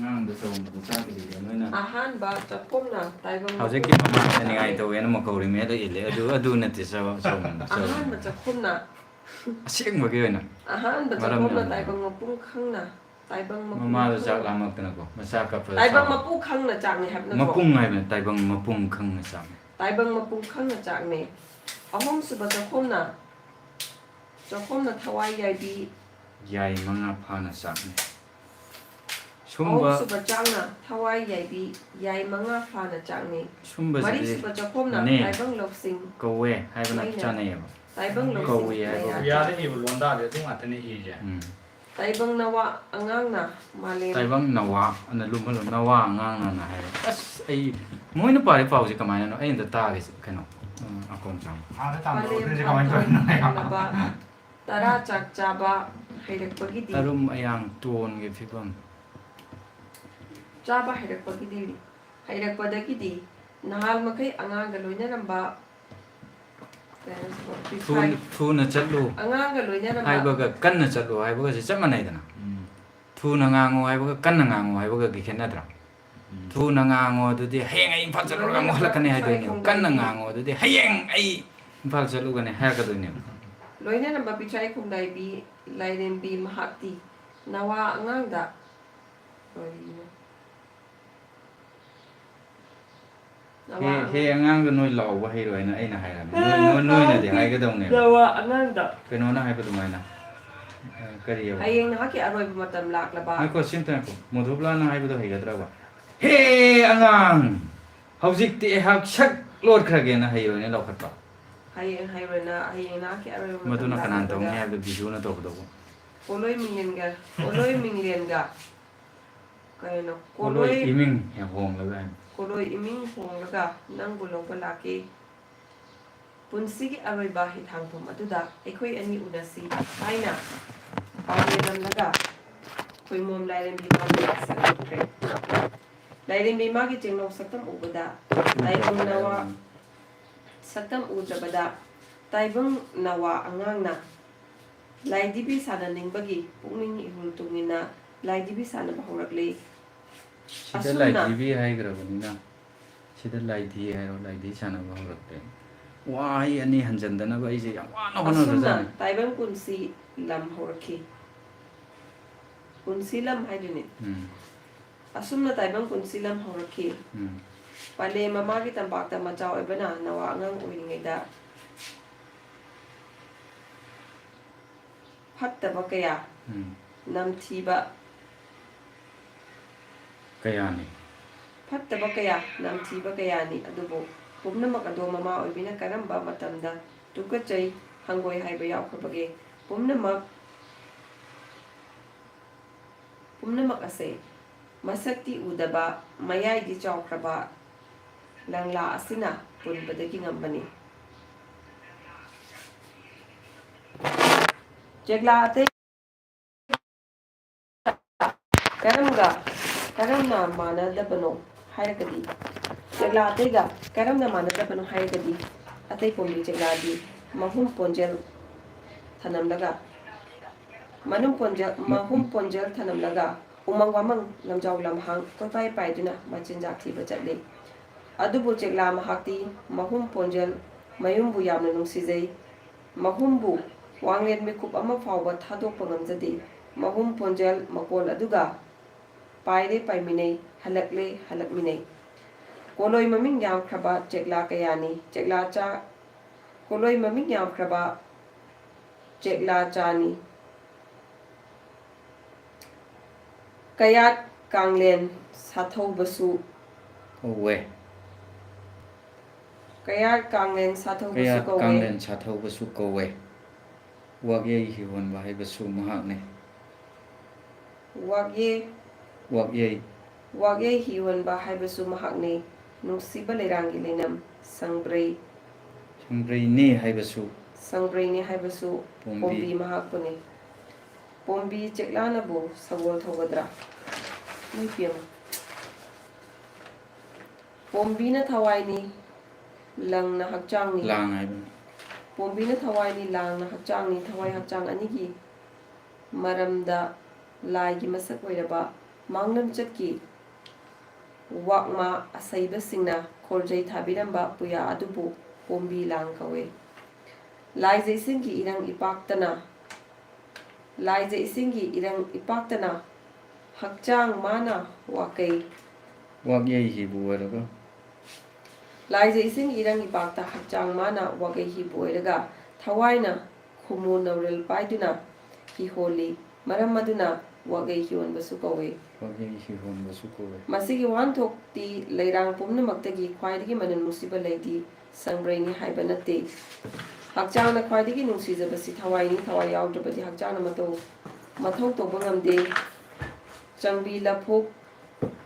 ꯑꯉꯥꯡꯗ ꯇꯧꯕꯗ ꯆꯥꯈꯤꯗꯦ ꯅꯣꯏꯅ ꯑꯍꯥꯟꯕ ꯆꯥꯛꯈꯨꯝꯅ ꯇꯥꯏꯕꯪ ꯍꯧꯖꯤꯛꯀꯤ ꯃꯃꯥ ꯆꯥꯅꯤꯡꯉꯥꯏ ꯇꯧꯋꯦꯅ ꯃꯀꯧꯔꯤ ꯃꯦꯗ ꯏꯜꯂꯦ ꯑꯗꯨ ꯅꯠꯇꯦ ꯑꯍꯥꯟꯕ ꯆꯥꯛꯈꯨꯝꯅ ꯑꯁꯦꯡꯕꯒꯤ ꯑꯣꯏꯅ ꯑꯍꯥꯟꯕ ꯃꯔꯝ ꯆꯥꯛꯈꯨꯝꯅ ꯌꯥꯝ ꯇꯥꯏꯕꯪ ꯃꯄꯨꯡ ꯈꯪꯅ ꯇꯥꯏꯕꯪ ꯃꯄꯨꯡ ꯃꯃꯥꯗꯣ ꯆꯥꯛ ꯈꯪꯅ ꯂꯥꯝꯃꯛꯇꯅꯀꯣ ꯃꯆꯥ ꯀꯞꯄꯗ ꯇꯥꯏꯕꯪ ꯆꯥꯎ ꯃꯄꯨ ꯈꯪꯅ ꯆꯥꯛꯅꯤ ꯍꯥꯏꯕ ꯅꯠꯇ꯭ꯔꯣ ꯃꯄꯨꯡ ꯍꯥꯏꯕꯅ ꯇꯥꯏꯕꯪ ꯃꯄꯨꯡ ꯈꯪꯅ ꯆꯥꯛꯅꯤ ꯇꯥꯏꯕꯪ ꯃꯄꯨꯡ ꯈꯪꯅ ꯆꯥꯛꯅꯤ ꯑꯍꯨꯝꯁꯨꯕ ꯆꯥꯛꯈꯨꯝꯅ ꯊꯋꯥꯏ ꯌꯥꯏꯕꯤ ꯌꯥꯏ ꯃꯉꯥ ꯐꯥꯅ ꯆꯥꯛꯅꯤ ꯁꯨꯝꯕ ꯑꯍꯨꯝꯁꯨꯕ ꯆꯥꯛꯅ ꯊꯋꯥꯏ ꯌꯥꯏꯕꯤ ꯌꯥꯏ ꯃꯉꯥ ꯐꯥꯅ ꯆꯥꯛꯅꯤ ꯁꯨꯝꯕꯁꯤꯗꯤ ꯃꯔꯤꯁꯨꯕ ꯆꯥꯛꯈꯨꯝꯅ ꯅꯦ ꯇꯥꯏꯕꯪ ꯂꯧꯁꯤꯡ ꯀꯧꯋꯦ ꯍꯥꯏꯕꯅ ꯃꯩꯅ ꯆꯥꯅꯩꯌꯦꯕ ꯇꯥꯏꯕꯪ ꯂꯧꯁꯤꯡ ꯀꯧꯋꯦ ꯍꯥꯏꯕ ꯌꯥꯗ ꯏꯕ ꯂꯣꯟꯗꯥꯗꯤ ꯑꯗꯨ ꯉꯥꯛꯇꯅꯤ ꯏꯁꯦ ꯇꯥꯏꯕꯪ ꯅꯋꯥ ꯑꯉꯥꯡꯅ ꯃꯥꯂꯦꯝ ꯇꯥꯏꯕꯪ ꯅꯋꯥ ꯑꯅ ꯂꯨꯝꯍꯜꯂꯨ ꯅꯋꯥ ꯑꯉꯥꯡꯅ ꯍꯥꯏꯔꯦ ꯑꯁ ꯑꯩ ꯃꯣꯏꯅ ꯄꯥꯔꯤ ꯄꯥꯎꯁꯦ ꯀꯃꯥꯏꯅꯅꯣ ꯑꯩ ꯑꯝꯇ ꯇꯥꯒꯦꯁꯦ ꯀꯩꯅꯣ ꯑꯀꯣꯝ ꯆꯥꯡ ꯄꯂꯦꯝ ꯊꯪꯂꯕ ꯇꯔꯥ ꯆꯥꯛ ꯆꯥꯕ ꯍꯩꯔꯛꯄꯒꯤꯗꯤ ꯑꯔꯨꯝ ꯑꯌꯥꯡ ꯇꯣꯟꯒꯤ ꯐꯤꯕꯝ ꯆꯥꯕ ꯍꯩꯔꯛꯄꯗꯒꯤꯗꯤ ꯅꯍꯥꯜ ꯃꯈꯩ ꯑꯉꯥꯡꯒ ꯂꯣꯏꯅꯔꯝꯕ ꯊꯨꯅ ꯆꯠꯂꯨ ꯑꯉꯥꯡꯒ ꯂꯣꯏꯅꯔꯝꯕ ꯍꯥꯏꯕꯒ ꯀꯟꯅ ꯆꯠꯂꯨ ꯍꯥꯏꯕꯒꯁꯦ ꯆꯞ ꯃꯥꯟꯅꯩꯗꯅ ꯊꯨꯅ ꯉꯥꯡꯉꯨ ꯍꯥꯏꯕꯒ ꯀꯟꯅ ꯉꯥꯡꯉꯨ ꯍꯥꯏꯕꯒꯗꯤ ꯈꯦꯠꯅꯗ꯭ꯔꯥ ꯊꯨꯅ ꯉꯥꯡꯉꯣ ꯑꯗꯨꯗꯤ ꯍꯌꯦꯡ ꯑꯩ ꯏꯝꯐꯥꯜ ꯆꯠꯂꯨꯔꯒ ꯑꯃꯨꯛ ꯍꯜꯂꯛꯀꯅꯤ ꯍꯥꯏꯗꯣꯏꯅꯦꯕ ꯀꯟꯅ ꯉꯥꯡꯉꯣ ꯑꯗꯨꯗꯤ ꯍꯌꯦꯡ ꯑꯩ ꯏꯝꯐꯥꯜ ꯆꯠꯂꯨꯒꯅꯤ ꯍꯥꯏꯔꯛꯀꯗꯣꯏꯅꯦꯕ ꯂꯣꯏꯅꯔꯝꯕ ꯄꯤꯊ꯭ꯔꯥꯏ ꯈꯣꯡꯗꯥꯏꯕꯤ ꯂꯥꯏꯔꯦꯝꯕꯤ ꯃꯍꯥꯛꯇꯤ ꯅꯋꯥ ꯑꯉꯥꯡꯗ ꯍꯦ ꯑꯉꯥꯡꯗ ꯅꯣꯏ ꯂꯥꯎꯕ ꯍꯩꯔꯣꯏꯅ ꯑꯩꯅ ꯍꯥꯏꯔꯝꯃꯦ ꯅꯣꯏꯅꯗꯤ ꯍꯥꯏꯒꯗꯧꯅꯦꯕ ꯅꯋꯥ ꯑꯉꯥꯡꯗ ꯀꯩꯅꯣꯅ ꯍꯥꯏꯕ ꯑꯗꯨꯃꯥꯏꯅ ꯀꯔꯤꯑꯕ ꯍꯌꯦꯡ ꯅꯍꯥꯛꯀꯤ ꯑꯔꯣꯏꯕ ꯃꯇꯝ ꯂꯥꯛꯂꯕ ꯉꯥꯏꯈꯣ ꯁꯤꯝꯇ ꯉꯥꯏꯈꯣ ꯃꯣꯙꯨꯕꯂꯥꯅ ꯍꯥꯏꯕꯗꯣ ꯍꯩꯒꯗ꯭ꯔꯕ ꯍꯦ ꯑꯉꯥꯡ ꯍꯧꯖꯤꯛꯇꯤ ꯑꯩꯍꯥꯛ ꯁꯛ ꯂꯣꯠꯈ꯭ꯔꯒꯦꯅ ꯍꯩꯔꯣꯏꯅ ꯂꯧꯈꯠꯄ ꯍꯌꯦꯡ ꯅꯍꯥꯛꯀꯤ ꯑꯔꯣꯏꯕ ꯃꯇꯝ ꯃꯗꯨꯅ ꯀꯅꯥꯅ ꯇꯧꯅꯤ ꯂꯥꯛꯂꯕꯗ ꯍꯥꯏꯕꯗꯣ ꯕꯤꯖꯨꯅ ꯇꯧꯕꯗꯧꯕ ꯄꯣꯂꯣꯏ ꯃꯤꯡꯂꯦꯟꯒ ꯀꯩꯅꯣ ꯄꯣꯠꯂꯣꯏ ꯏꯃꯤꯡ ꯍꯣꯡꯂꯒ ꯍꯥꯏꯅ ꯀꯣꯂꯣꯏ ꯏꯃꯤꯡ ꯍꯣꯡꯂꯒ ꯅꯪꯕꯨ ꯂꯧꯕ ꯂꯥꯛꯀꯦ ꯄꯨꯟꯁꯤꯒꯤ ꯑꯔꯣꯏꯕ ꯍꯤꯊꯥꯡꯐꯝ ꯑꯗꯨꯗ ꯑꯩꯈꯣꯏ ꯑꯅꯤ ꯎꯅꯁꯤ ꯍꯥꯏꯅ ꯄꯥꯎꯖꯦꯜꯂꯝꯂꯒ ꯈꯣꯏꯃꯣꯝ ꯂꯥꯏꯔꯦꯝꯕꯤ ꯃꯥꯒꯤ ꯁꯛꯈ꯭ꯔꯦ ꯂꯥꯏꯔꯦꯝꯕꯤ ꯃꯥꯒꯤ ꯆꯦꯡꯅꯧ ꯁꯛꯇꯝ ꯎꯕꯗ ꯇꯥꯏꯕꯪ ꯅꯋꯥ ꯁꯛꯇꯝ ꯎꯗ꯭ꯔꯕꯗ ꯇꯥꯏꯕꯪ ꯅꯋꯥ ꯑꯉꯥꯡꯅ ꯂꯥꯏꯙꯤꯕꯤ ꯁꯥꯟꯅꯅꯤꯡꯕꯒꯤ ꯄꯨꯛꯅꯤꯡ ꯏꯍꯨꯜ ꯇꯨꯡꯏꯟꯅ ꯂꯥꯏꯙꯤꯕꯤ ꯁꯥꯟꯅꯕ ꯍꯧꯔꯛꯂꯤ ꯁꯤꯗ ꯂꯥꯏꯙꯤꯕꯤ ꯍꯥꯏꯈ꯭ꯔꯕꯅꯤꯅ ꯁꯤꯗ ꯂꯥꯏꯙꯤ ꯍꯥꯏꯔꯣ ꯂꯥꯏꯙꯤ ꯁꯥꯟꯅꯕ ꯍꯧꯔꯛꯂꯦ ꯋꯥꯍꯩ ꯑꯅꯤ ꯍꯟꯖꯟꯗꯅꯕ ꯑꯩꯁꯦ ꯌꯥꯝ ꯋꯥꯅ ꯑꯁꯨꯝꯅ ꯍꯣꯠꯅꯈ꯭ꯔꯖꯥꯠꯅꯤ ꯇꯥꯏꯕꯪ ꯄꯨꯟꯁꯤ ꯂꯝ ꯍꯧꯔꯛꯈꯤ ꯄꯨꯟꯁꯤ ꯂꯝ ꯍꯥꯏꯗꯨꯅꯤ ꯑꯁꯨꯝꯅ ꯇꯥꯏꯕꯪ ꯄꯨꯟꯁꯤ ꯂꯝ ꯍꯧꯔꯛꯈꯤ ꯄꯂꯦꯝ ꯃꯃꯥꯒꯤ ꯇꯝꯄꯥꯛꯇ ꯃꯆꯥ ꯑꯣꯏꯕꯅ ꯅꯋꯥ ꯑꯉꯥꯡ ꯑꯣꯏꯔꯤꯉꯩꯗ ꯐꯠꯇꯕ ꯀꯌꯥ ꯅꯝꯊꯤꯕ ꯀꯌꯥꯅꯤ ꯐꯠꯇꯕ ꯀꯌꯥ ꯅꯝꯊꯤꯕ ꯀꯌꯥꯅꯤ ꯑꯗꯨꯕꯨ ꯄꯨꯝꯅꯃꯛ ꯑꯗꯣ ꯃꯃꯥ ꯑꯣꯏꯕꯤꯅ ꯀꯔꯝꯕ ꯃꯇꯝꯗ ꯇꯨꯀꯠꯆꯩ ꯍꯪꯒꯣꯏ ꯍꯥꯏꯕ ꯌꯥꯎꯈ꯭ꯔꯕꯒꯦ ꯄꯨꯝꯅꯃꯛ ꯑꯁꯦ ꯃꯁꯛꯇꯤ ꯎꯗꯕ ꯃꯌꯥꯏꯗꯤ ꯆꯥꯎꯈ꯭ꯔꯕ ꯂꯪꯂꯥ ꯑꯁꯤꯅ ꯄꯨꯟꯕꯗꯒꯤ ꯉꯝꯕꯅꯤ ꯆꯦꯛꯂꯥ ꯑꯇꯩ ꯀꯔꯝꯅ ꯃꯥꯟꯅꯗꯕꯅꯣ ꯍꯥꯏꯔꯒꯗꯤ ꯆꯦꯛꯂꯥ ꯑꯇꯩꯒ ꯀꯔꯝꯅ ꯃꯥꯟꯅꯗꯕꯅꯣ ꯍꯥꯏꯔꯒꯗꯤ ꯑꯇꯩ ꯄꯣꯝꯕꯤ ꯆꯦꯛꯂꯥꯗꯤ ꯃꯍꯨꯝ ꯄꯣꯟꯖꯦꯜ ꯊꯅꯝꯂꯒ ꯎꯃꯪ ꯋꯥꯃꯪ ꯂꯝꯖꯥꯎ ꯂꯝꯍꯥꯡ ꯀꯣꯏꯄꯥꯏ ꯄꯥꯏꯗꯨꯅ ꯃꯆꯤꯟꯖꯥꯛ ꯊꯤꯕ ꯆꯠꯂꯤ ꯑꯗꯨꯕꯨ ꯆꯦꯛꯂꯥ ꯃꯍꯥꯛꯇꯤ ꯃꯍꯨꯝ ꯄꯣꯟꯖꯦꯜ ꯃꯌꯨꯝꯕꯨ ꯌꯥꯝꯅ ꯅꯨꯡꯁꯤꯖꯩ ꯃꯍꯨꯝꯕꯨ ꯋꯥꯡꯂꯦꯟ ꯃꯤꯀꯨꯞ ꯑꯃ ꯐꯥꯎꯕ ꯊꯥꯗꯣꯛꯄ ꯉꯝꯖꯗꯦ ꯃꯍꯨꯝ ꯄꯣꯟꯖꯦꯜ ꯃꯀꯣꯜ ꯑꯗꯨꯒ ꯄꯥꯏꯔꯦ ꯄꯥꯏꯃꯤꯟꯅꯩ ꯍꯜꯂꯛꯂꯦ ꯍꯜꯂꯛꯃꯤꯟꯅꯩ ꯀꯣꯂꯣꯏ ꯃꯃꯤꯡ ꯌꯥꯝꯈ꯭ꯔꯕ ꯆꯦꯛꯂꯥ ꯀꯌꯥꯅꯤ ꯀꯣꯂꯣꯏ ꯃꯃꯤꯡ ꯌꯥꯝꯈ꯭ꯔꯕ ꯆꯦꯛꯂꯥ ꯆꯥꯅꯤ ꯀꯌꯥꯠ ꯀꯥꯡꯂꯦꯟ ꯁꯥꯊꯧꯕꯁꯨ ꯀꯧꯋꯦ ꯀꯌꯥꯠ ꯀꯥꯡꯂꯦꯟ ꯁꯥꯊꯧꯕꯁꯨ ꯀꯧꯋꯦ ꯀꯥꯡꯂꯦꯟ ꯁꯥꯊꯧꯕꯁꯨ ꯀꯧꯋꯦ ꯋꯥꯛꯌꯦꯜ ꯍꯤꯍꯣꯟꯕ ꯍꯥꯏꯕꯁꯨ ꯃꯍꯥꯛꯅꯤ ꯋꯥꯛꯌꯦꯜ ꯍꯤꯍꯣꯟꯕ ꯍꯥꯏꯕꯁꯨ ꯃꯍꯥꯛꯅꯤ ꯅꯨꯡꯁꯤꯕ ꯂꯩꯔꯥꯡꯒꯤ ꯂꯩꯅꯝ ꯁꯪꯕ꯭ꯔꯩꯅꯦ ꯍꯥꯏꯕꯁꯨ ꯄꯣꯝꯕꯤ ꯃꯍꯥꯛꯄꯨꯅꯤ ꯄꯣꯝꯕꯤ ꯆꯦꯛꯂꯥꯅꯕꯨ ꯁꯒꯣꯜ ꯊꯧꯒꯗ꯭ꯔꯥ ꯄꯣꯝꯕꯤꯅ ꯊꯋꯥꯏꯅꯤ ꯂꯪꯅ ꯍꯛꯆꯥꯡꯅꯤ ꯂꯥꯡ ꯍꯥꯏꯕꯅꯤ ꯄꯣꯝꯕꯤꯅ ꯊꯋꯥꯏꯅꯤ ꯂꯥꯡꯅ ꯍꯛꯆꯥꯡꯅꯤ ꯊꯋꯥꯏ ꯍꯛꯆꯥꯡ ꯑꯅꯤꯒꯤ ꯃꯔꯝꯗ ꯂꯥꯏꯒꯤ ꯃꯁꯛ ꯑꯣꯏꯔꯕ Manglem Chaki Wakma Asaiba Singna Korjay Tabiramba Puya Adubu Pombi Lang Kawe Liza Singi Irang Ipaktana Liza Singi Irang Ipaktana Hakchang Mana Wakai Wagye hibu waraga. Liza Singi Irang Ipakta Hakchang Mana Wakai Hiboiraga Tawaina Kumu Nauril Paiduna Hiholi Maramaduna Wagai Hion Basukawe Wagye hihon basuko. Masigi Wantok ti Lairang Pumna Maktagi Kwaidigi Manan Musiba Lady Sangraini Haibanate Hakchana Kwaidigi Nusiza Basi Tawaini Tawai out of the Hakchana Mato Mato to Bungam de Jangbi Lapuk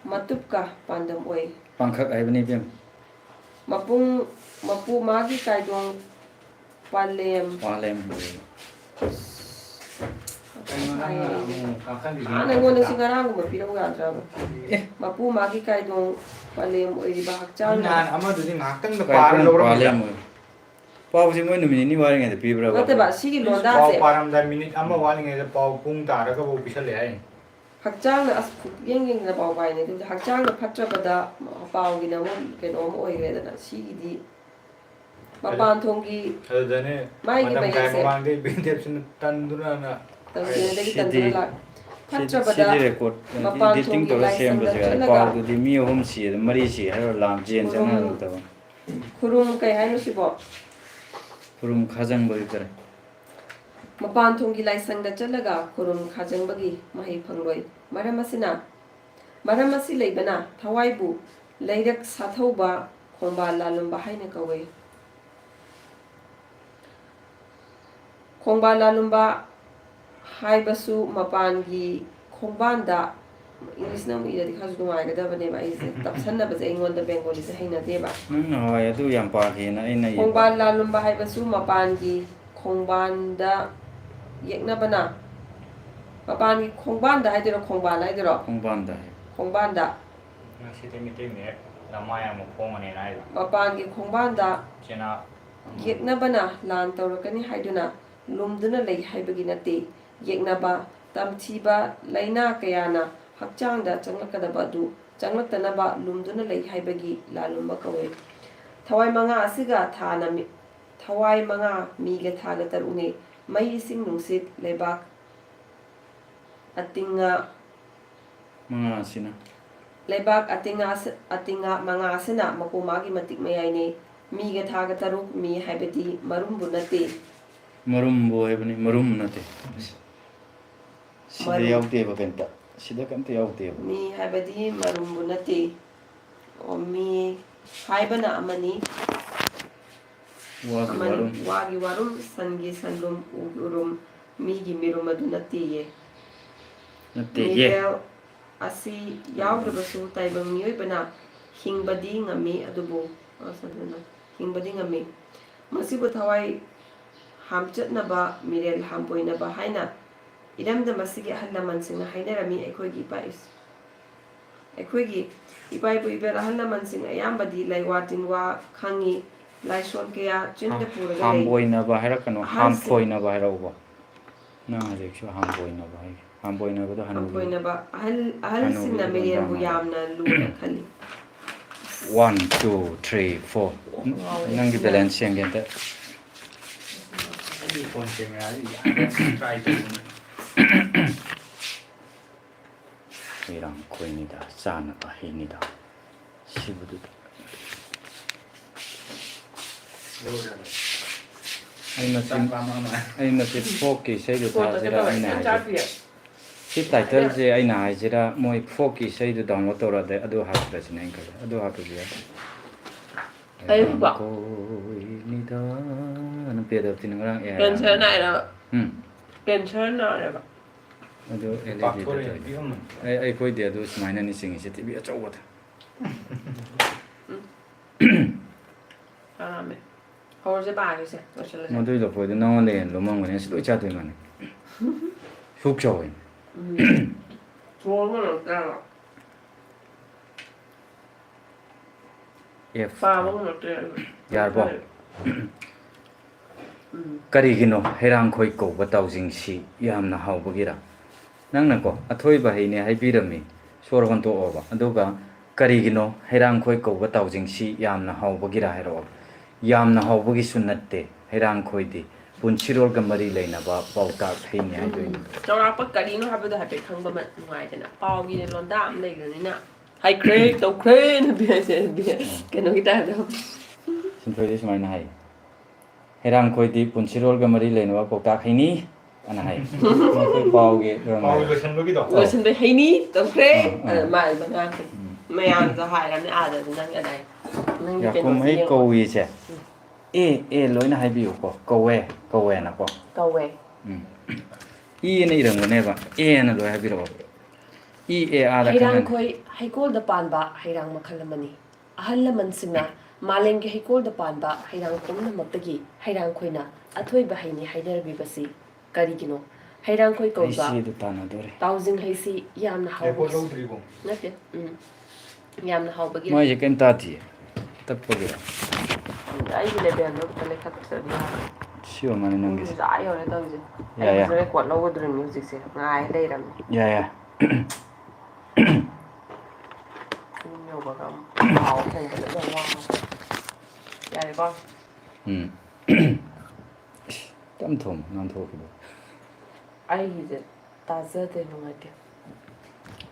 Matupka Pandam Way Pangkak aibani bim. Mapu Magi Kaidong Palem Palem. Ana ngona singarang mo pila mo gadra Mapu Magi Kaidong Palem Oiriba Hakchana Nan amadudi ngakang da Kai par pun logro palem. Pau si mo numini ni waring ada pibra. Nate ba sigi londa pau se param da minute amma waling ai da pau pung tara ka bo bisal ai Hakchang na as yeng na pau bai ne du hakchang na phatra bada pau gi na mo ke no mo oi re da sigi di mapan thongi adane mai gi madam bai kai se mang de bindep sin tandura na tang de de tan la phatra Sidi bada record. Mapan Editing to thongi sem license basi. da Pau tu di mi hom si mari si haro lam jen jana lu tawa. Kurum kai hai no sibo Purum khajang bari kare. Mapan thongi laisang da chalaga kurum khajang bagi mahi phangloi maram asi leibana thawai bu leirak sathauba khomba lalumba haina kawe khomba lalumba haibasu mapangi khombanda English na mo ida di khasu dumai ga da bane ba is tapsanna ba ingon da Bengali se haina deba Nang hawai atu yang pagi na ina ye. khomba lalumba haibasu mapangi khombanda yekna bana mapangi khombanda haidero khombala haidero Kongbanda. khombanda ngasi te mite me lamaya mo phong ane nai mapangi khombanda chena yeknabana lan tawrakani haiduna lumduna lei haibagi nate yeknaba tamthiba laina kayana hakchangda changlakadaba du changlaktanaba lumduna lei haibagi lalumba kawe thawai manga asiga thana mi thawai manga miga thaga tarune mai sing nungsit lebak atinga Mga sina. Lebak atinga manga asina makumagi matik mayai miga thaga taruk mi haibati marumbu nate Marum bo hebni marum nate. Sida Marum. yaute ba kanta. Sida kanta yaute ba. mi haibati marumbu nate o mi haibana amani Wagi warum. wagi warum sangi sanlum urum migi mirumadu nate ye Nate ye. Miguel asi yaudrabasu taibang miyoibana hingbadi ngami adubu asaduna hingbadi ngami masibu thawai hamchatnaba mirel hampoinaba haina idamda masigi ahallaman singna hainarami aikhoigi ipai bu ibel ahallaman sing ayambadi laiwatin wa khangi laishon kaya chinda puraga lei Hamboy na ba hera kano Ahal hampoy na ba hera uba. Na hajek hamboy na ba. Hamboy na ba to hanu. hampoinaba ahal singna Hanugi mirel bu dama. yamna luna khali 1 2 3 4. Nangi balance yang gente. di kon camera di try to Irang koi ni da sana ba he ni da. Sibudu. Aina ti foki sei du ta jira aina. Si title je aina jira moi foki sei du download tora de adu ha pra sine ka. Adu ha tu ya. Ai ba. Koi ni da na pe da tin ngrang ya. เป็นเชิญไหนแล้ว เป็นเชิญหน่อยแล้ว Adu pak LED kore da. biom Ai koi de adu smaina ni sing se ti bi achau ta. อ่าไม่เขาจะบ้าอยู่สิก็เชิญเลย Mo doi lo poi de no le lo mang ne se lo cha tu man. Fuk chau. ชัวร์ก็หลงได้หรอ F ฟ้ามันหลงได้ yar bo. Karigino herang khoi ko bataw jing si yamna haw bagira. Nang na ko athoi ba hei ne hai bi rami. ꯁꯣꯔ ꯍꯣꯟꯇꯣꯛꯑꯣꯕ ꯑꯗꯨꯒ ꯀꯔꯤꯒꯤꯅꯣ ꯍꯩꯔꯥꯡꯈꯣꯏ ꯀꯧꯕ ꯇꯥꯎꯖꯤꯡꯁꯤ ꯌꯥꯝꯅ ꯍꯥꯎꯕꯒꯤꯔ ꯍꯥꯏꯔꯛꯑꯣ ꯌꯥꯝꯅ ꯍꯥꯎꯕꯒꯤꯁꯨ ꯅꯠꯇꯦ ꯍꯩꯔꯥꯡꯈꯣꯏꯗꯤ ꯄꯨꯟꯁꯤꯔꯣꯜꯒ ꯃꯔꯤ ꯂꯩꯅꯕ ꯄꯥꯎꯇꯥꯛ ꯍꯩꯅꯤ ꯍꯥꯏꯗꯣꯏꯅꯤ ꯆꯥꯎꯔꯥꯛꯄ ꯀꯔꯤꯅꯣ ꯍꯥꯏꯕꯗꯣ ꯍꯥꯏꯐꯦꯠ ꯈꯪꯕ ꯅꯨꯡꯉꯥꯏꯗꯅ ꯄꯥꯎꯒꯤ ꯂꯣꯟꯗꯥ ꯑꯃ ꯂꯩꯈ꯭ꯔꯅꯤꯅ ꯍꯩꯈ꯭ꯔꯦ ꯇꯧꯈ꯭ꯔꯦ ꯀꯩꯅꯣꯒꯤ ꯇꯥꯏꯞꯇ ꯁꯤꯟꯊꯣꯏꯗꯤ ꯁꯨꯃꯥꯏꯅ ꯍꯥꯏ ꯍꯩꯔꯥꯡꯈꯣꯏꯗꯤ ꯄꯨꯟꯁꯤꯔꯣꯜꯒ ꯃꯔꯤ ꯂꯩꯅꯕ ꯄꯥꯎꯇꯥꯛ ꯍꯩꯅꯤ ꯑꯅ ꯍꯥꯏ ꯃꯈꯣꯏ ꯄꯥꯎꯒꯤ ꯄꯥꯎ ꯂꯣꯏꯁꯟꯕꯒꯤꯗꯣ ꯂꯣꯏꯁꯤꯟꯕ ꯍꯩꯅꯤ ꯇꯧꯈ꯭ꯔꯦ ꯃꯌꯥꯝꯗꯣ ꯍꯥꯏꯔꯕꯅꯤ ꯑꯥꯗꯗꯤ ꯅꯪ ꯑꯗꯥꯏ ꯅꯪꯒꯤ ꯀꯩꯅꯣꯁꯤ ꯀꯨꯝꯍꯩ ꯌꯦꯡꯉꯣ ꯀꯧꯏꯁꯦ ꯑꯦ ꯂꯣꯏꯅ ꯍꯥꯏꯕꯤꯌꯨꯀꯣ ꯀꯧꯋꯦꯅꯀꯣ ꯀꯧꯋꯦ ꯏꯑꯅ ꯏꯔꯝꯒꯅꯦꯕ ꯑꯦꯅ ꯂꯣꯏ ꯍꯥꯏꯕꯤꯔꯛꯑꯣ ꯑꯥꯗ ꯈꯪꯉꯅꯤ ꯍꯩꯔꯥꯡꯈꯣꯏ ꯍꯩꯀꯣꯜꯗ ꯄꯥꯟꯕ ꯍꯩꯔꯥꯡ ꯃꯈꯜ ꯑꯃꯅꯤ ꯑꯍꯜ ꯂꯃꯟꯁꯤꯡꯅ ꯃꯥꯂꯦꯝꯒꯤ ꯍꯩꯀꯣꯜꯗ ꯄꯥꯟꯕ ꯍꯩꯔꯥꯡ ꯄꯨꯝꯅꯃꯛꯇꯒꯤ ꯍꯩꯔꯥꯡꯈꯣꯏꯅ ꯑꯊꯣꯏꯕ ꯍꯩꯅꯤ ꯍꯥꯏꯅꯔꯤꯕꯁꯤ ꯀꯔꯤꯒꯤꯅꯣ ꯍꯩꯔꯥꯡꯈꯣꯏ ꯀꯧꯕ ꯍꯩꯁꯤꯗꯨ ꯇꯥꯟꯅꯗꯣꯔꯦ ꯇꯥꯎꯖꯤꯡ ꯍꯩꯁꯤ ꯌꯥꯝꯅ ꯍꯥꯎꯕ ꯔꯦꯀꯣꯔꯗ ꯂꯧꯗ꯭ꯔꯤꯕꯣ ꯅꯠꯇꯦ ꯌꯥꯝꯅ ꯍꯥꯎꯕꯒꯤ ꯃꯣꯏꯁꯦ ꯀꯩꯝ ꯇꯥꯗꯤꯌꯦ ꯇꯞꯄꯒꯤꯔ ꯑꯩꯒꯤ ꯂꯦꯚꯦꯜꯗꯣ ꯈꯤꯇ ꯂꯩꯈꯠꯇ꯭ꯔꯗꯤ ꯌꯥꯔꯣꯏ ꯁꯤ ꯑꯣꯏꯔꯃꯥꯜꯂꯦ ꯅꯪꯒꯤꯁꯦ ꯄꯨꯡꯁꯤꯁꯨ ꯌꯧꯔꯦ ꯇꯧꯔꯤꯁꯦ ꯌꯥꯏ ꯑꯩꯒꯤꯁꯨ ꯔꯦꯀꯣꯔꯠ ꯂꯧꯒꯗꯣꯔꯤꯕꯅꯤ ꯍꯧꯖꯤꯛꯁꯦ ꯉꯥꯏ ꯂꯩꯔꯕꯅꯤ ꯌꯥꯏ ꯄꯨꯡ ꯌꯧꯕꯒ ꯄꯥꯎ ꯍꯣꯡꯕꯗ ꯌꯥꯔꯦꯀꯣ ꯇꯞ ꯊꯣꯡ ꯉꯥꯡꯊꯣꯛꯈꯤꯕ ꯑꯩꯒꯤꯁꯦ ꯇꯥꯖꯗꯦ ꯅꯨꯡꯉꯥꯏꯇꯦ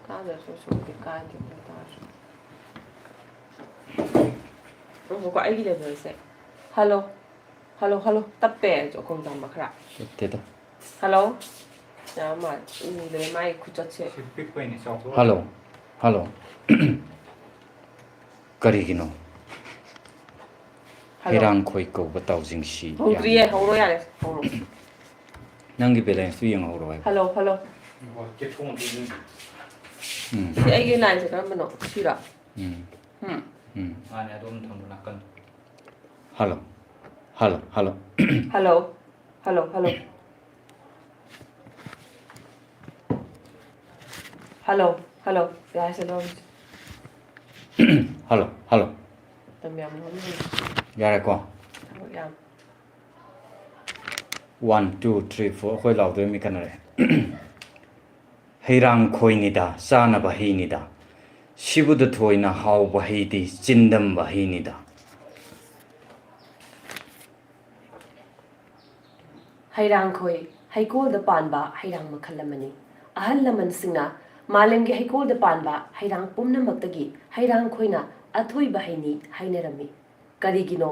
ꯇꯥꯗ꯭ꯔꯁꯨ ꯁꯨꯝꯗꯤ ꯀꯥꯏꯗꯦ ꯇꯥꯔꯁꯨ ꯀꯣ ꯑꯩꯒꯤ ꯂꯦꯚꯦꯜꯁꯦ ꯍꯜꯂꯣ ꯇꯞꯄꯦ ꯆꯣꯈꯣꯡ ꯇꯝꯕ ꯈꯔ ꯇꯞꯇꯦꯗ ꯍꯜꯂꯣ ꯌꯥꯔ ꯃꯥꯜꯂꯦ ꯎꯗ꯭ꯔꯦ ꯃꯥꯏ ꯈꯨꯆꯠꯁꯦ ꯁꯤ ꯄꯤꯛꯄꯩꯅꯦ ꯆꯥꯎꯊꯣꯛ ꯍꯜꯂꯣ ꯀꯔꯤꯒꯤꯅꯣ ꯍꯜꯂꯣ ꯍꯩꯔꯥꯡꯈꯣꯏ ꯀꯧꯕ ꯇꯥꯎꯖꯤꯡꯁꯤ ꯍꯧꯗ꯭ꯔꯤꯌꯦ ꯌꯥꯝꯅ ꯍꯧꯔꯣ ꯍꯥꯎꯕ ꯌꯥꯔꯦ ꯍꯧꯔꯣ ꯅꯪꯒꯤ ꯕꯦꯂꯦꯟꯁꯇꯨ ꯌꯦꯡꯍꯧꯔꯣ ꯍꯥꯏꯕ ꯍꯜꯂꯣ ꯁꯤ ꯑꯩꯒꯤ ꯂꯥꯏꯟꯁꯦ ꯀꯔꯝꯕꯅꯣ ꯁꯤꯔꯣ ꯃꯥꯅꯦ ꯑꯗꯣꯝ ꯊꯝꯕ ꯅꯥꯀꯟ ꯍꯜꯂꯣ ꯍꯜꯂꯣ ꯍꯜꯂꯣ ꯌꯥꯔꯦꯁꯦ ꯂꯧꯔꯁꯤ ꯍꯜꯂꯣ ꯃꯇꯝ ꯌꯥꯝ ꯌꯥꯔꯦꯀꯣ ꯊꯕꯛ ꯌꯥꯝ 1 2 3 4 ꯑꯩꯈꯣꯏ ꯂꯥꯎꯗꯣꯏ ꯃꯤ ꯀꯟꯅꯔꯦ ꯍꯩꯔꯥꯡꯈꯣꯏꯅꯤꯗ ꯆꯥꯅꯕ ꯍꯩꯅꯤꯗ ꯁꯤꯕꯨꯗ ꯊꯣꯏꯅ ꯍꯥꯎꯕ ꯍꯩꯗꯤ ꯆꯤꯟꯗꯝꯕ ꯍꯩꯅꯤꯗ ꯍꯩꯔꯥꯡꯈꯣꯏ ꯍꯩꯀꯣꯜꯗ ꯄꯥꯟꯕ ꯍꯩꯔꯥꯡ ꯃꯈꯜ ꯑꯃꯅꯤ ꯑꯍꯜ ꯂꯃꯟꯁꯤꯡꯅ ꯃꯥꯂꯦꯝꯒꯤ ꯍꯩꯀꯣꯜꯗ ꯄꯥꯟꯕ ꯍꯩꯔꯥꯡ ꯄꯨꯝꯅꯃꯛꯇꯒꯤ ꯍꯩꯔꯥꯡꯈꯣꯏꯅ ꯑꯊꯣꯏꯕ ꯍꯩꯅꯤ ꯍꯥꯏꯅꯔꯝꯃꯤ ꯀꯔꯤꯒꯤꯅꯣ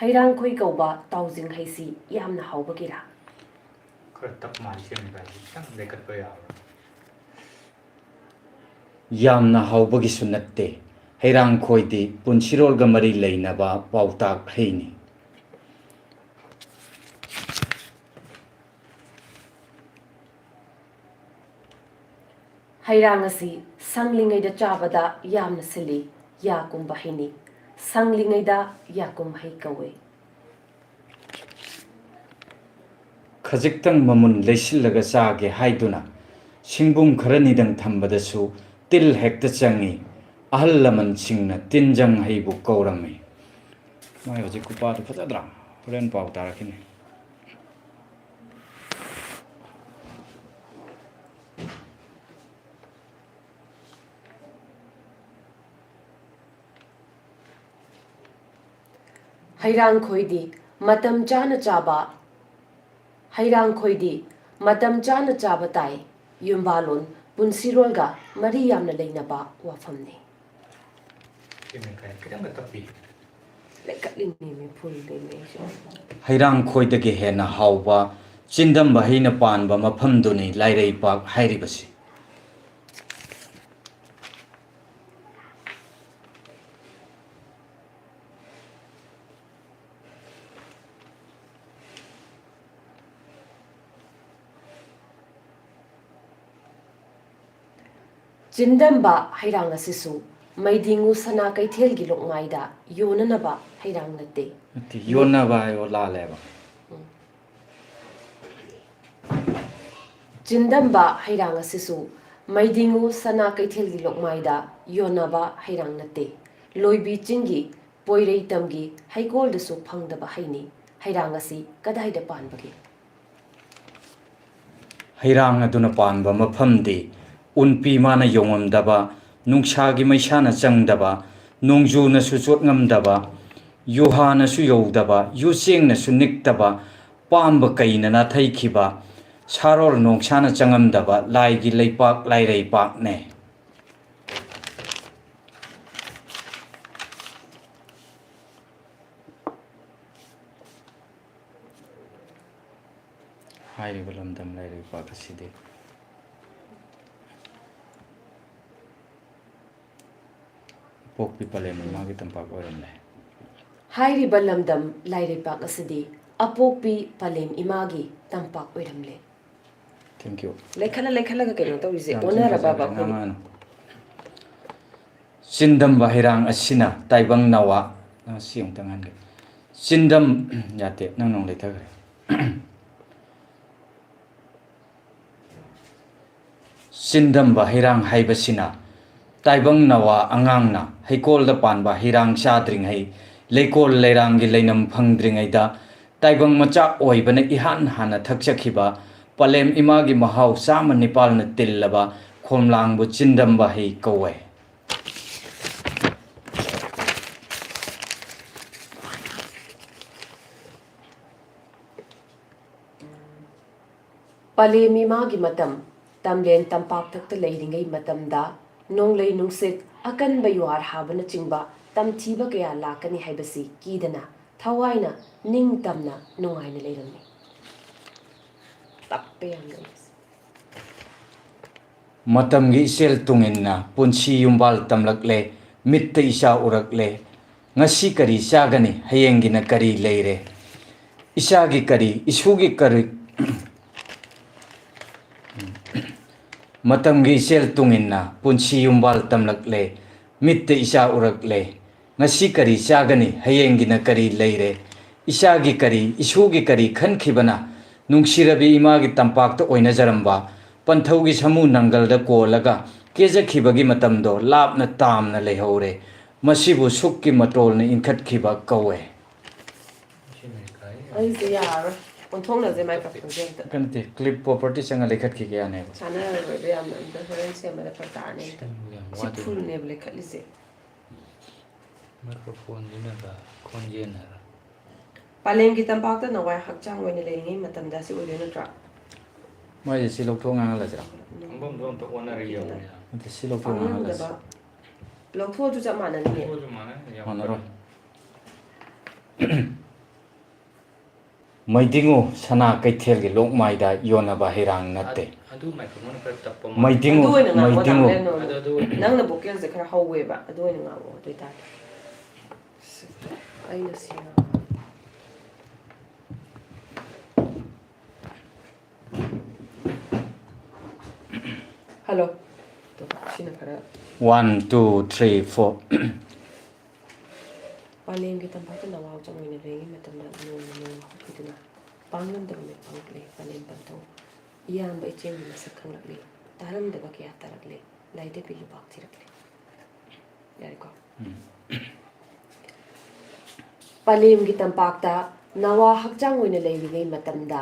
ꯍꯩꯔꯥꯡꯈꯣꯏ ꯀꯧꯕ ꯇꯥꯎꯖꯤꯡ ꯍꯩꯁꯤ ꯌꯥꯝꯅ ꯍꯥꯎꯕꯒꯤꯔ ꯈꯔ ꯇꯞ ꯃꯥꯜꯂꯤ ꯁꯦꯝꯕꯗ ꯈꯤꯇꯪ ꯂꯩꯈꯠꯄ ꯌꯥꯕ꯭ꯔꯥ ꯌꯥꯝꯅ ꯍꯥꯎꯕꯒꯤꯁꯨ ꯅꯠꯇꯦ ꯍꯩꯔꯥꯡꯈꯣꯏꯗꯤ ꯄꯨꯟꯁꯤꯔꯣꯜꯒ ꯃꯔꯤ ꯂꯩꯅꯕ ꯄꯥꯎꯇꯥꯛ ꯍꯩꯅꯤ ꯍꯩꯔꯥꯡ ꯑꯁꯤ ꯁꯪꯂꯤꯉꯩꯗ ꯆꯥꯕꯗ ꯌꯥꯝꯅ ꯁꯤꯜꯂꯤ ꯌꯥ ꯀꯨꯝꯕ ꯍꯩꯅꯤ ꯁꯪꯂꯤꯉꯩꯗ ꯌꯥ ꯀꯨꯝꯕ ꯍꯩ ꯀꯧꯋꯤ ꯈꯖꯤꯛꯇꯪ ꯃꯃꯨꯟ ꯂꯩꯁꯤꯜꯂꯒ ꯆꯥꯒꯦ ꯍꯥꯏꯗꯨꯅ ꯁꯤꯡꯕꯨꯡ ꯈꯔꯅꯤꯗꯪ ꯊꯝꯕꯗꯁꯨ ꯇꯤꯜ ꯍꯦꯛꯇ ꯆꯪꯉꯤ ꯑꯍꯜ ꯂꯃꯟꯁꯤꯡꯅ ꯇꯤꯟꯖꯪ ꯍꯩꯕꯨ ꯀꯧꯔꯝꯃꯤ ꯃꯥꯏ ꯍꯧꯖꯤꯛ ꯈꯨꯄꯥꯗꯨ ꯐꯖꯗ꯭ꯔꯥ ꯍꯣꯔꯦꯟ ꯄꯥꯎ ꯇꯥꯔꯛꯈꯤꯅꯤ ꯍꯩꯔꯥꯡꯈꯣꯏꯗꯤ ꯃꯇꯝ ꯆꯥꯅ ꯆꯥꯕ ꯇꯥꯏ ꯌꯨꯝꯕꯥꯂꯣꯟ ꯄꯨꯟꯁꯤꯔꯣꯜꯒ ꯃꯔꯤ ꯌꯥꯝꯅ ꯂꯩꯅꯕ ꯋꯥꯐꯝꯅꯤ ꯈꯤꯇꯪꯒ ꯇꯞꯄꯤ ꯂꯩꯈꯠꯂꯤꯅꯦꯃꯤ ꯐꯨꯜꯗꯩꯅꯦ ꯑꯩꯁꯨ ꯍꯩꯔꯥꯡꯈꯣꯏꯗꯒꯤ ꯍꯦꯟꯅ ꯍꯥꯎꯕ ꯆꯤꯟꯗꯝꯕ ꯍꯩꯅ ꯄꯥꯟꯕ ꯃꯐꯝꯗꯨꯅꯤ ꯂꯥꯏꯔꯩꯄꯥꯛ ꯍꯥꯏꯔꯤꯕꯁꯤ ꯆꯤꯟꯗꯝꯕ ꯍꯩꯔꯥꯡ ꯑꯁꯤꯁꯨ ꯃꯩꯗꯤꯡꯉꯨ ꯁꯅꯥ ꯀꯩꯊꯦꯜꯒꯤ ꯂꯣꯛꯃꯥꯏꯗ ꯌꯣꯟꯅꯅꯕ ꯍꯩꯔꯥꯡ ꯅꯠꯇꯦ ꯌꯣꯟꯅꯕ ꯍꯥꯏꯌꯣ ꯂꯥꯜꯂꯦꯕ ꯆꯤꯟꯗꯝꯕ ꯍꯩꯔꯥꯡ ꯑꯁꯤꯁꯨ ꯃꯩꯗꯤꯡꯉꯨ ꯁꯅꯥ ꯀꯩꯊꯦꯜꯒꯤ ꯂꯣꯛꯃꯥꯏꯗ ꯌꯣꯟꯅꯕ ꯍꯩꯔꯥꯡ ꯅꯠꯇꯦ ꯂꯣꯏꯕꯤ ꯆꯤꯡꯒꯤ ꯄꯣꯏꯔꯩꯇꯝꯒꯤ ꯍꯩꯀꯣꯜꯗꯁꯨ ꯐꯪꯗꯕ ꯍꯩꯅꯤ ꯍꯩꯔꯥꯡ ꯑꯁꯤ ꯀꯗꯥꯏꯗ ꯄꯥꯟꯕꯒꯦ Hairang aduna panba mafamdi unpi mana yongam nungsagi maisana changdaba nongju na su chot ngamdaba yuha na su yodaba yuseng na su niktaba pamba kaina na thaikhiba sarol nongsana changamdaba laigi leipak lairei pak ne hairiba lamdam lairei pak asidi pokpi palem magi tampak oram le hairiba lamdam lairaipak asidi apokpi palem imagi tampak oiramle. thank you Lekhala ga kaino tawise onara baba khoni. Sindam bahirang asina taibang nawa siung tangan ge sindam yate nang nong leta gre sindam bahirang haibasina taibang nawa angangna heikol da pan bahirang sadring hai leikol leirang gi leinam phangdring ai da taibang macha oibana ihan hana thakchakhiba palem imagi mahau sama nipal na tillaba khomlang bu chindam bahi kowe Palemi magi matam tamlen tampak takta leiringai matamda nonglei nungsit akan bayuar habana chingba tamthiba kaya lakani haibasi kidana thawaina ning tamna nungaina leiramni tappe yamna matamgi isel tunginna punsi yumbal tamlakle mitta isa urakle ngasi kari sagani hayengina kari leire isagi kari isugi kari matamgi isel tunginna punsi yumbal tamlakle mitta isa urakle ngasi kari sagani hayengina kari leire isagi kari isugi kari khankhibana nungsirabi imagi tampakta oina jaramba panthaugi samu nangalda kolaga kejakhibagi matamdo lapna tamna lehore masibu sukki matolna inkhatkhiba kawe Ai se yaro. Onthongna je mai kapin je. kanti clip property sanga lekhatkhi kya ne Sana be am da horen se mala patane ta. Siful ne ble khalise. microphone dina ba konjena Palem ki tampak ta nawai hakchang wene leingi matam da si ule na tra. mai si lokthong nga la jara ambom dom to onar yo ante si lokthong nga la ba. Lokho ju chama na ni. ko jumana ya honoro maidingu sana kaithel gi lokmai da yona ba hirang natte adu microphone ka tappa maidingu maidingu adu Nang na bukyan se khara hawe ba. Ado ni nga wo to ta. Ai na si. Hello. To sina khara. 1 2 3 4 Palem ki tampak ta nawai chang wene leingi matam da no kituna. Panglam da me pangkle palem panto. Iyam ba ichen ni sakhang lakle. Taram da ba kya tarakle. Laite pilu bak thirakle. Yari ko. palem gi tampakta nawa hakchang oina leiringai matamda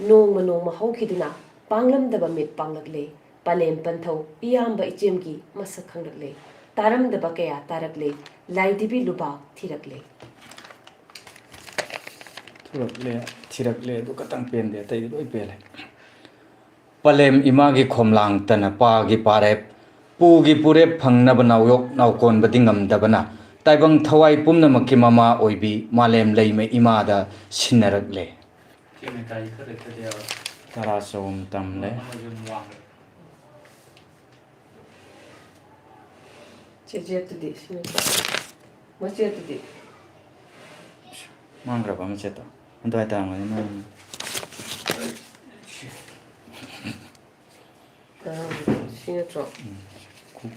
nongma haukhiduna panglamdaba mit panglakle palem panthau iyamba ichemgi masak khanglakle taramdaba kaya tarakle laidibi luba thirakle thurakle thirakle du katang pen de tai loi pele palem imagi khomlang tana pa gi pare pu gi pure phangna banawyok nawkon badingam dabana taibang thawai pumna makki mama oibi malem leime imada sinarakle kene kai khare thaya tara som tamle Che tu di sini. Mo che tu di. mangra ba macheta andai ta ngani ma Sini tro.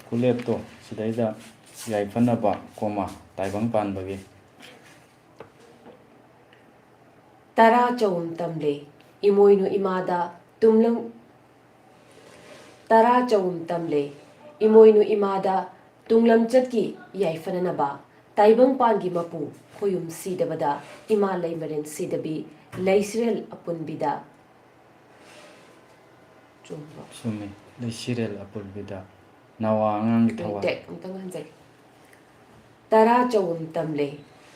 kulep to sidai da yai fana ba koma taibang pan bagi tara chawum tamle imoinu imada tumlang tara chawum tamle imoinu imada tunglam chatki yaifanana ba taibang pangi mapu khoyum sidabada ima leimaren sidabi leisrel apun bida ꯆꯨꯝꯕ Sumi. The cereal apple bida. Nawang tawa. Deck ꯑꯝꯇꯪ ꯍꯟꯖꯩ ꯇꯔꯥ ꯆꯧꯝ ꯇꯝꯂꯦ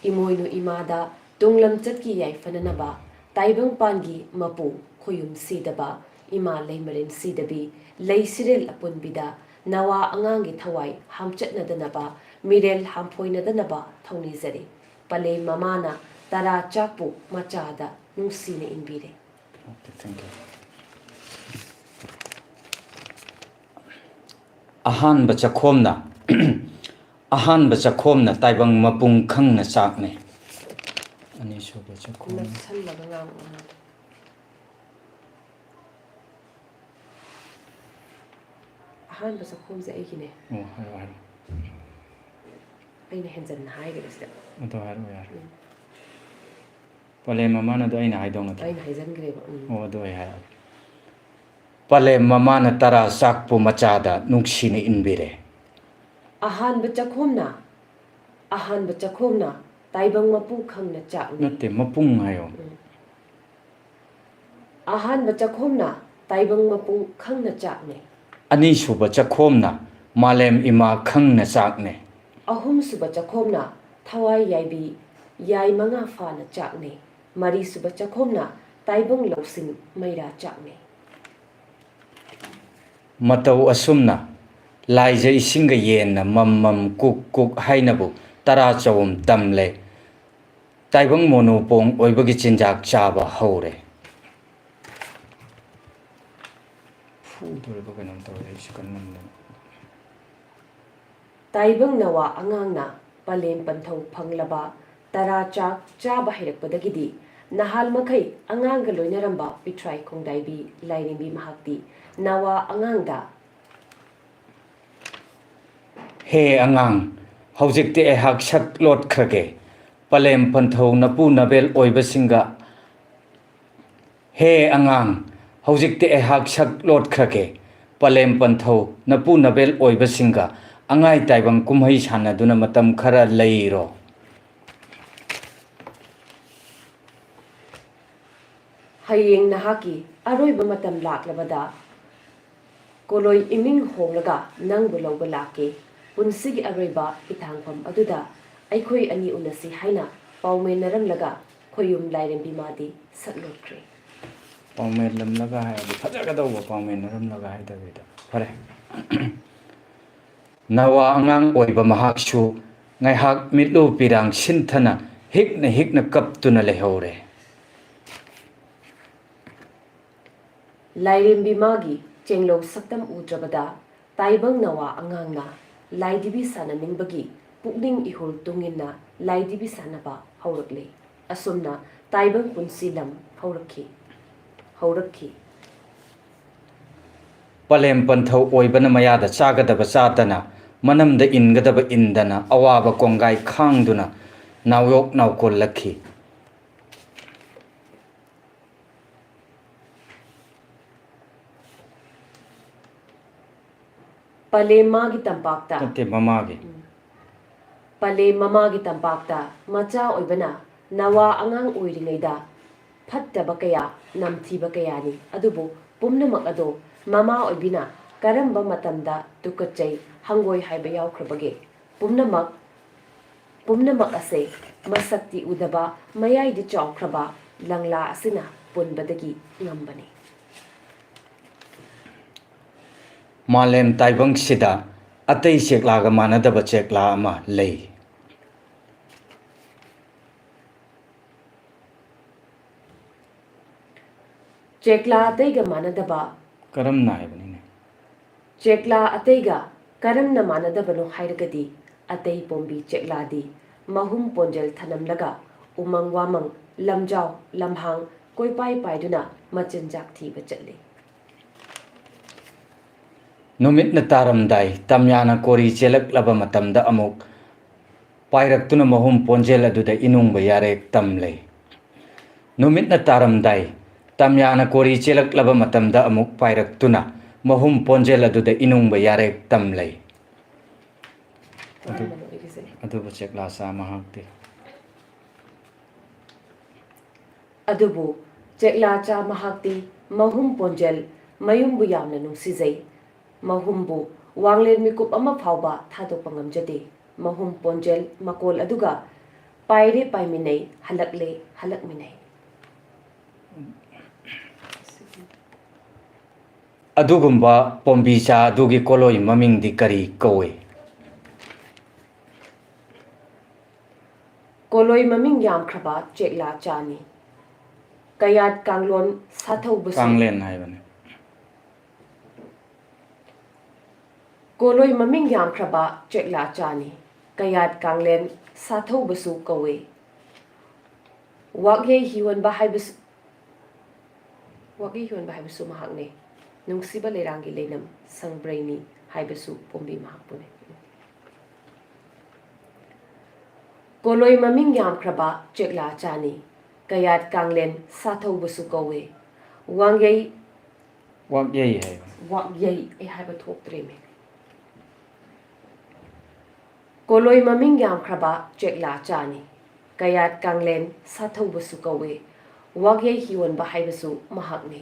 ꯏꯃꯣꯏꯅꯨ ꯏꯃꯥꯗ ꯇꯨꯡꯂꯝ ꯆꯠꯀꯤ ꯌꯥꯏꯐꯅꯅꯕ ꯇꯥꯏꯕꯪꯄꯥꯟꯒꯤ ꯃꯄꯨ ꯈꯣꯌꯨꯝ ꯁꯤꯗꯕ ꯏꯃꯥ ꯂꯩꯃꯔꯦꯟ ꯁꯤꯗꯕꯤ ꯂꯩ serial ꯑꯄꯨꯟꯕꯤꯗ ꯅꯋꯥ ꯑꯉꯥꯡꯒꯤ ꯊꯋꯥꯏ ꯍꯥꯝꯆꯠꯅꯗꯅꯕ ꯃꯤꯔꯦꯜ ꯍꯥꯝꯐꯣꯏꯅꯗꯅꯕ ꯊꯧꯅꯤꯖꯔꯤ ꯄꯂꯦꯝ ꯃꯃꯥꯅ ꯇꯔꯥ ꯆꯥꯛꯄꯨ ꯃꯆꯥꯗ ꯅꯨꯡꯁꯤꯅ 인비래. Okay, thank you. Ahan bachakhomna ahan bachakhomna taibang mapung khangna chakne ani so bachakhom ꯅꯛꯁꯜꯂꯒ ꯉꯥꯡꯉꯣ ꯑꯍꯥꯟꯕ ꯆꯈꯣꯝꯁꯦ ꯑꯩꯒꯤꯅꯦ oh haro ꯑꯩꯅ ꯍꯦꯟꯖꯟꯅ ꯍꯥꯏꯒꯔꯦ ꯁꯤꯗ ado haro yar pale mama na do aina haidong na ꯑꯩꯅ ꯍꯥꯏꯖꯟꯈ꯭ꯔꯦꯕ oh do hai pale mama na tara sakpu machada nungsine inbire ꯑꯍꯥꯟꯕ ꯆꯈꯣꯝꯅ ꯇꯥꯏꯕꯪ ꯃꯄꯨ ꯈꯪꯅ ꯆꯥꯛꯅꯤ natte mapung hayo ꯑꯍꯥꯟꯕ ꯆꯈꯣꯝꯅ ꯇꯥꯏꯕꯪ ꯃꯄꯨ ꯈꯪꯅ ꯆꯥꯛꯅꯤ ani suba chakhomna malem ima khangna chakne ꯑꯍꯨꯝꯁꯨꯕ ꯆꯈꯣꯝꯅ ꯊꯋꯥꯏ ꯌꯥꯏꯕꯤ ꯌꯥꯏ ꯃꯉꯥ ꯐꯥꯅ ꯆꯥꯛꯅꯤ ꯃꯔꯤꯁꯨꯕ ꯆꯈꯣꯝꯅ ꯇꯥꯏꯕꯪ ꯂꯧꯁꯤꯡ ꯃꯩꯔꯥ ꯆꯥꯛꯅꯤ matau asumna laija isinga yenna mammam kuk kuk hainabu tara chawum tamle taibang monopong oibagi chinjak chaba haure fu dore ba kanam tawre iskan namna ꯇꯥꯏꯕꯪ ꯅꯋꯥ ꯑꯉꯥꯡꯅ ꯄꯂꯦꯝ ꯄꯟꯊꯧ ꯐꯪꯂꯕ ꯇꯔꯥ ꯆꯥꯛ ꯆꯥꯕ ꯍꯩꯔꯛꯄꯗꯒꯤꯗꯤ ꯅꯍꯥꯜ ꯃꯈꯩ ꯑꯉꯥꯡꯒ ꯂꯣꯏꯅꯔꯝꯕ ꯄꯤꯊ꯭ꯔꯥꯏ ꯈꯣꯡꯗꯥꯏꯕꯤ ꯂꯥꯏꯔꯦꯝꯕꯤ ꯃꯍꯥꯛꯇꯤ ꯅꯋꯥ ꯑꯉꯥꯡꯗ he angang hojikte ehak sak lot khage palem panthau napu nabel oibasinga he angang hojikte ehak sak lot khage palem panthau napu nabel oibasinga angai taibang kumhai sanaduna matam khara leiro ꯍꯌꯦꯡ ꯅꯍꯥꯛꯀꯤ ꯑꯔꯣꯏꯕ ꯃꯇꯝ ꯂꯥꯛꯂꯕꯗ ꯀꯣꯂꯣꯏ ꯏꯃꯤꯡ ꯍꯣꯡꯂꯒ ꯅꯪꯕꯨ ꯂꯧꯕ ꯂꯥꯛꯀꯦ ꯄꯨꯟꯁꯤꯒꯤ ꯑꯔꯣꯏꯕ ꯏꯊꯥꯡꯐꯝ ꯑꯗꯨꯗ ꯑꯩꯈꯣꯏ ꯑꯅꯤ ꯎꯅꯁꯤ ꯍꯥꯏꯅ ꯄꯥꯎꯃꯦꯟꯅꯔꯝꯂꯒ ꯈꯣꯌꯨꯝ ꯂꯥꯏꯔꯦꯝꯕꯤ ꯃꯥꯗꯤ ꯁꯛꯂꯣꯠꯈ꯭ꯔꯦ paumen lamlaga hai fajagadawba paumen naramlaga hai dabida fare nawa angang oiba mahaksu ngaihak mitlu pirang sinthana hikna kaptuna lehore ꯂꯥꯏꯔꯦꯝꯕꯤ ꯃꯥꯒꯤ ꯆꯦꯡꯂꯧ ꯁꯛꯇꯝ ꯎꯗ꯭ꯔꯕꯗ ꯇꯥꯏꯕꯪ ꯅꯋꯥ ꯑꯉꯥꯡꯅ ꯂꯥꯏꯗꯤꯕꯤ ꯁꯥꯟꯅꯅꯤꯡꯕꯒꯤ ꯄꯨꯛꯅꯤꯡ ꯏꯍꯨꯜ ꯇꯨꯡꯏꯟꯅ ꯂꯥꯏꯗꯤꯕꯤ ꯁꯥꯟꯅꯕ ꯍꯧꯔꯛꯂꯦ ꯑꯁꯨꯝꯅ ꯇꯥꯏꯕꯪ ꯄꯨꯟꯁꯤ ꯂꯝ ꯍꯧꯔꯛꯈꯤ palem panthau oibana mayada chagadaba chatana manamda ingadaba indana awaba kongai khangduna nawyok nawkol lakhi ꯄꯂꯦꯝ ꯃꯥꯒꯤ ꯇꯝꯄꯥꯛꯇ tatte mamage ꯄꯂꯦꯝ ꯃꯃꯥꯒꯤ ꯇꯝꯄꯥꯛꯇ ꯃꯆꯥ ꯑꯣꯏꯕꯅ ꯅꯋꯥ ꯑꯉꯥꯡ ꯑꯣꯏꯔꯤꯉꯩꯗ ꯐꯠꯇꯕ ꯀꯌꯥ ꯅꯝꯊꯤꯕ ꯀꯌꯥꯅꯤ ꯑꯗꯨꯕꯨ ꯄꯨꯝꯅꯃꯛ ꯑꯗꯣ ꯃꯃꯥ ꯑꯣꯏꯕꯤꯅ ꯀꯔꯝꯕ ꯃꯇꯝꯗ ꯇꯨꯀꯠꯆꯩ ꯍꯪꯒꯣꯏ ꯍꯥꯏꯕ ꯌꯥꯎꯈ꯭ꯔꯕꯒꯦ ꯄꯨꯝꯅꯃꯛ ꯑꯁꯦ ꯃꯁꯛꯇꯤ ꯎꯗꯕ ꯃꯌꯥꯏꯗꯤ ꯆꯥꯎꯈ꯭ꯔꯕ ꯂꯪꯂꯥ ꯑꯁꯤꯅ ꯄꯨꯟꯕꯗꯒꯤ ꯉꯝꯕꯅꯤ malem taibang sida atei cheklaga manadaba chekla ama lei ꯆꯦꯛꯂꯥ ꯑꯇꯩꯒ ꯃꯥꯟꯅꯗꯕ karamna haibani ꯆꯦꯛꯂꯥ ꯑꯇꯩꯒ ꯀꯔꯝꯅ ꯃꯥꯟꯅꯗꯕꯅꯣ ꯍꯥꯏꯔꯒꯗꯤ ꯑꯇꯩ ꯄꯣꯝꯕꯤ ꯆꯦꯛꯂꯥꯗꯤ ꯃꯍꯨꯝ ꯄꯣꯟꯖꯦꯜ ꯊꯅꯝꯂꯒ ꯎꯃꯪ ꯋꯥꯃꯪ ꯂꯝꯖꯥꯎ ꯂꯝꯍꯥꯡ ꯀꯣꯏꯄꯥꯏ ꯄꯥꯏꯗꯨꯅ ꯃꯆꯤꯟꯖꯥꯛ ꯊꯤꯕ ꯆꯠꯂꯤ numitna taramdai tamyana kori chelaklaba matamda amuk pairaktuna mahum ponjel aduda inungba yarek tamlei numitna taramdai tamyana kori chelaklaba matamda amuk pairaktuna mahum ponjel aduda inungba yarek tamlei aduba chekla sa mahakti ꯑꯗꯨꯕꯨ ꯆꯦꯛꯂꯥ ꯆꯥ ꯃꯍꯥꯛꯇꯤ ꯃꯍꯨꯝ ꯄꯣꯟꯖꯦꯜ mayumbu yamna nungsizai mahumbu wanglen mikup ama phauba thadokpa ngamjade mahum ponjel makol aduga paire paiminei halakminei ꯑꯗꯨꯒꯨꯝꯕ ꯄꯣꯝꯕꯤ ꯆꯥ ꯑꯗꯨꯒꯤ ꯀꯣꯂꯣꯏ ꯃꯃꯤꯡꯗꯤ ꯀꯔꯤ ꯀꯧꯏ? koloi maming yamkhraba chekla chani kayat kanglon sathau busu ꯀꯥꯡꯂꯦꯟ ꯍꯥꯏꯕꯅꯤ. koloi maming yamkhraba chekla chani kayat kanglen sathau busu kawe wakye hiwan haibusu mahakne nungsiba lerangi lenam sangbraini haibusu pombi mahakpune koloi maming yamkhraba chekla chani kayat kanglen sathau busu kawe wangyei ꯋꯥꯛꯌꯩ ai haiba thoktreme koloi maming yamkhraba chekla chani kayat kanglen sathau busu kawe wagyei hiwonba haibasu mahakne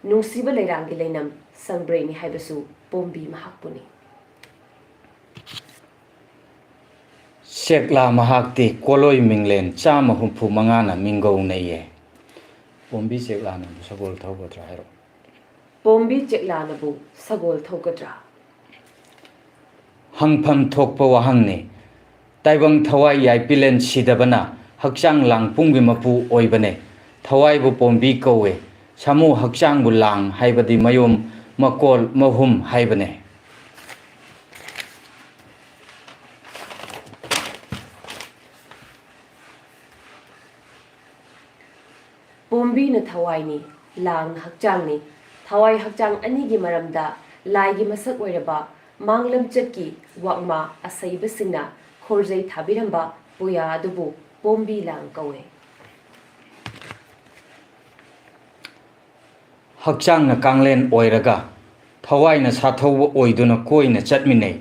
nungsiba lerangi leinam sangbraini haibasu pombi mahakpuni ꯁꯦꯛꯂꯥ ꯃꯍꯥꯛꯇꯤ ꯀꯣꯂꯣꯏ ꯃꯤꯡꯂꯦꯟ 135ꯅ ꯃꯤꯡꯒꯧꯅꯩꯌꯦ. ꯄꯣꯝꯕꯤ ꯁꯦꯛꯂꯥꯅꯕꯨ ꯁꯒꯣꯜ ꯊꯧꯒꯗ꯭ꯔꯥ ꯍꯥꯏꯔꯣ? pombi cheklanabu sagol thokadra ꯍꯪꯐꯝ ꯊꯣꯛꯄ ꯋꯥꯍꯪꯅꯤ. ꯇꯥꯏꯕꯪ ꯊꯋꯥꯏ ꯌꯥꯏꯄꯤꯂꯦꯟ ꯁꯤꯗꯕꯅ ꯍꯛꯆꯥꯡ ꯂꯥꯡꯄꯨꯡꯒꯤ ꯃꯄꯨ ꯑꯣꯏꯕꯅꯦ. ꯊꯋꯥꯏꯕꯨ ꯄꯣꯝꯕꯤ ꯀꯧꯋꯦ. ꯁꯥꯃꯨ ꯍꯛꯆꯥꯡꯕꯨ ꯂꯥꯡ ꯍꯥꯏꯕꯗꯤ ꯃꯌꯨꯝ ꯃꯀꯣꯜ ꯃꯍꯨꯝ ꯍꯥꯏꯕꯅꯦ. pombi na thawai ni lang hakchang ni thawai hakchang anigi maramda laigi masak oiraba manglem chatki wakma asaiba singna khorjai thabiramba puya adubu pombi lang kawe ꯍꯛꯆꯥꯡꯅ ꯀꯥꯡꯂꯦꯟ ꯑꯣꯏꯔꯒ ꯊꯋꯥꯏꯅ ꯁꯥꯊꯧꯕ ꯑꯣꯏꯗꯨꯅ ꯀꯣꯏꯅ ꯆꯠꯃꯤꯟꯅꯩ.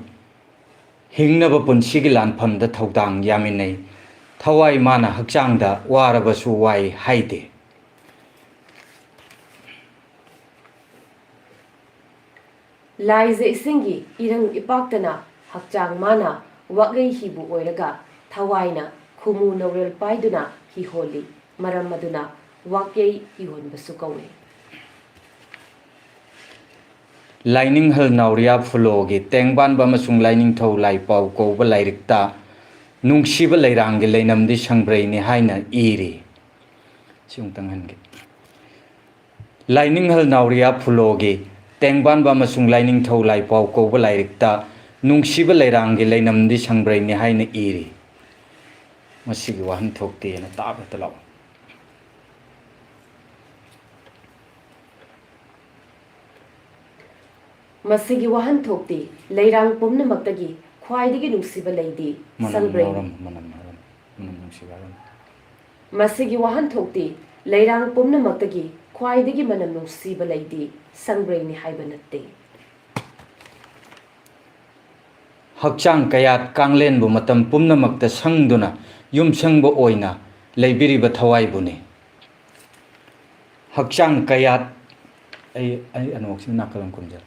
ꯍꯤꯡꯅꯕ ꯄꯨꯟꯁꯤꯒꯤ ꯂꯥꯟꯐꯝꯗ ꯊꯧꯗꯥꯡ ꯌꯥꯃꯤꯟꯅꯩ. ꯊꯋꯥꯏ ꯃꯥꯅ ꯍꯛꯆꯥꯡꯗ ꯋꯥꯔꯕꯁꯨ ꯋꯥꯏ ꯍꯥꯏꯗꯦ. laije isingi irang ipaktana hakchang mana wagai hibu oiraga thawaina khumu norel paiduna hi holi maram maduna wakyei ihon basu kawe ꯂꯥꯏꯅꯤꯡꯍꯜ ꯅꯥꯎꯔꯤꯌꯥ ꯐꯨꯂꯣꯒꯤ ꯇꯦꯡꯕꯥꯟꯕ ꯑꯃꯁꯨꯡ ꯂꯥꯏꯅꯤꯡꯊꯧ ꯂꯥꯏꯄꯥꯎ ꯀꯧꯕ ꯂꯥꯏꯔꯤꯛꯇ ꯅꯨꯡꯁꯤꯕ ꯂꯩꯔꯥꯡꯒꯤ ꯂꯩꯅꯝꯗꯤ ꯁꯪꯕ꯭ꯔꯩꯅꯤ ꯍꯥꯏꯅ ꯏꯔꯤ. ꯁꯤꯃꯨꯛꯇꯪ ꯍꯟꯒꯦ. ꯂꯥꯏꯅꯤꯡꯍꯜ ꯅꯥꯎꯔꯤꯌꯥ ꯐꯨꯂꯣꯒꯤ ꯇꯦꯡꯕꯥꯟꯕ ꯑꯃꯁꯨꯡ ꯂꯥꯏꯅꯤꯡꯊꯧ ꯂꯥꯏꯄꯥꯎ ꯀꯧꯕ ꯂꯥꯏꯔꯤꯛꯇ ꯅꯨꯡꯁꯤꯕ ꯂꯩꯔꯥꯡꯒꯤ ꯂꯩꯅꯝꯗꯤ ꯁꯪꯕ꯭ꯔꯩꯅꯤ ꯍꯥꯏꯅ ꯏꯔꯤ. ꯃꯁꯤꯒꯤ ꯋꯥꯍꯟꯊꯣꯛꯇꯦꯅ ꯇꯥꯕꯇ ꯂꯥꯛꯑꯣ. masigi wahan thokti leirang pumnamaktagi khwaidagi nungsiba leidi sangbrai masigi wahan thokti leirang pumnamaktagi khwaidagi manam nungsiba leidi sangbrai ni haiba natte ꯍꯛꯆꯥꯡ ꯀꯌꯥꯠ ꯀꯥꯡꯂꯦꯟꯕꯨ ꯃꯇꯝ ꯄꯨꯝꯅꯃꯛꯇ ꯁꯪꯗꯨꯅ ꯌꯨꯝꯁꯪꯕ ꯑꯣꯏꯅ ꯂꯩꯕꯤꯔꯤꯕ ꯊꯋꯥꯏꯕꯨꯅꯤ. ꯍꯛꯆꯥꯡ ꯀꯌꯥꯠ ꯑꯅꯣꯛꯁꯤ ꯅꯥꯀꯜ ꯑꯃ ꯈꯨꯝꯖꯔꯦ.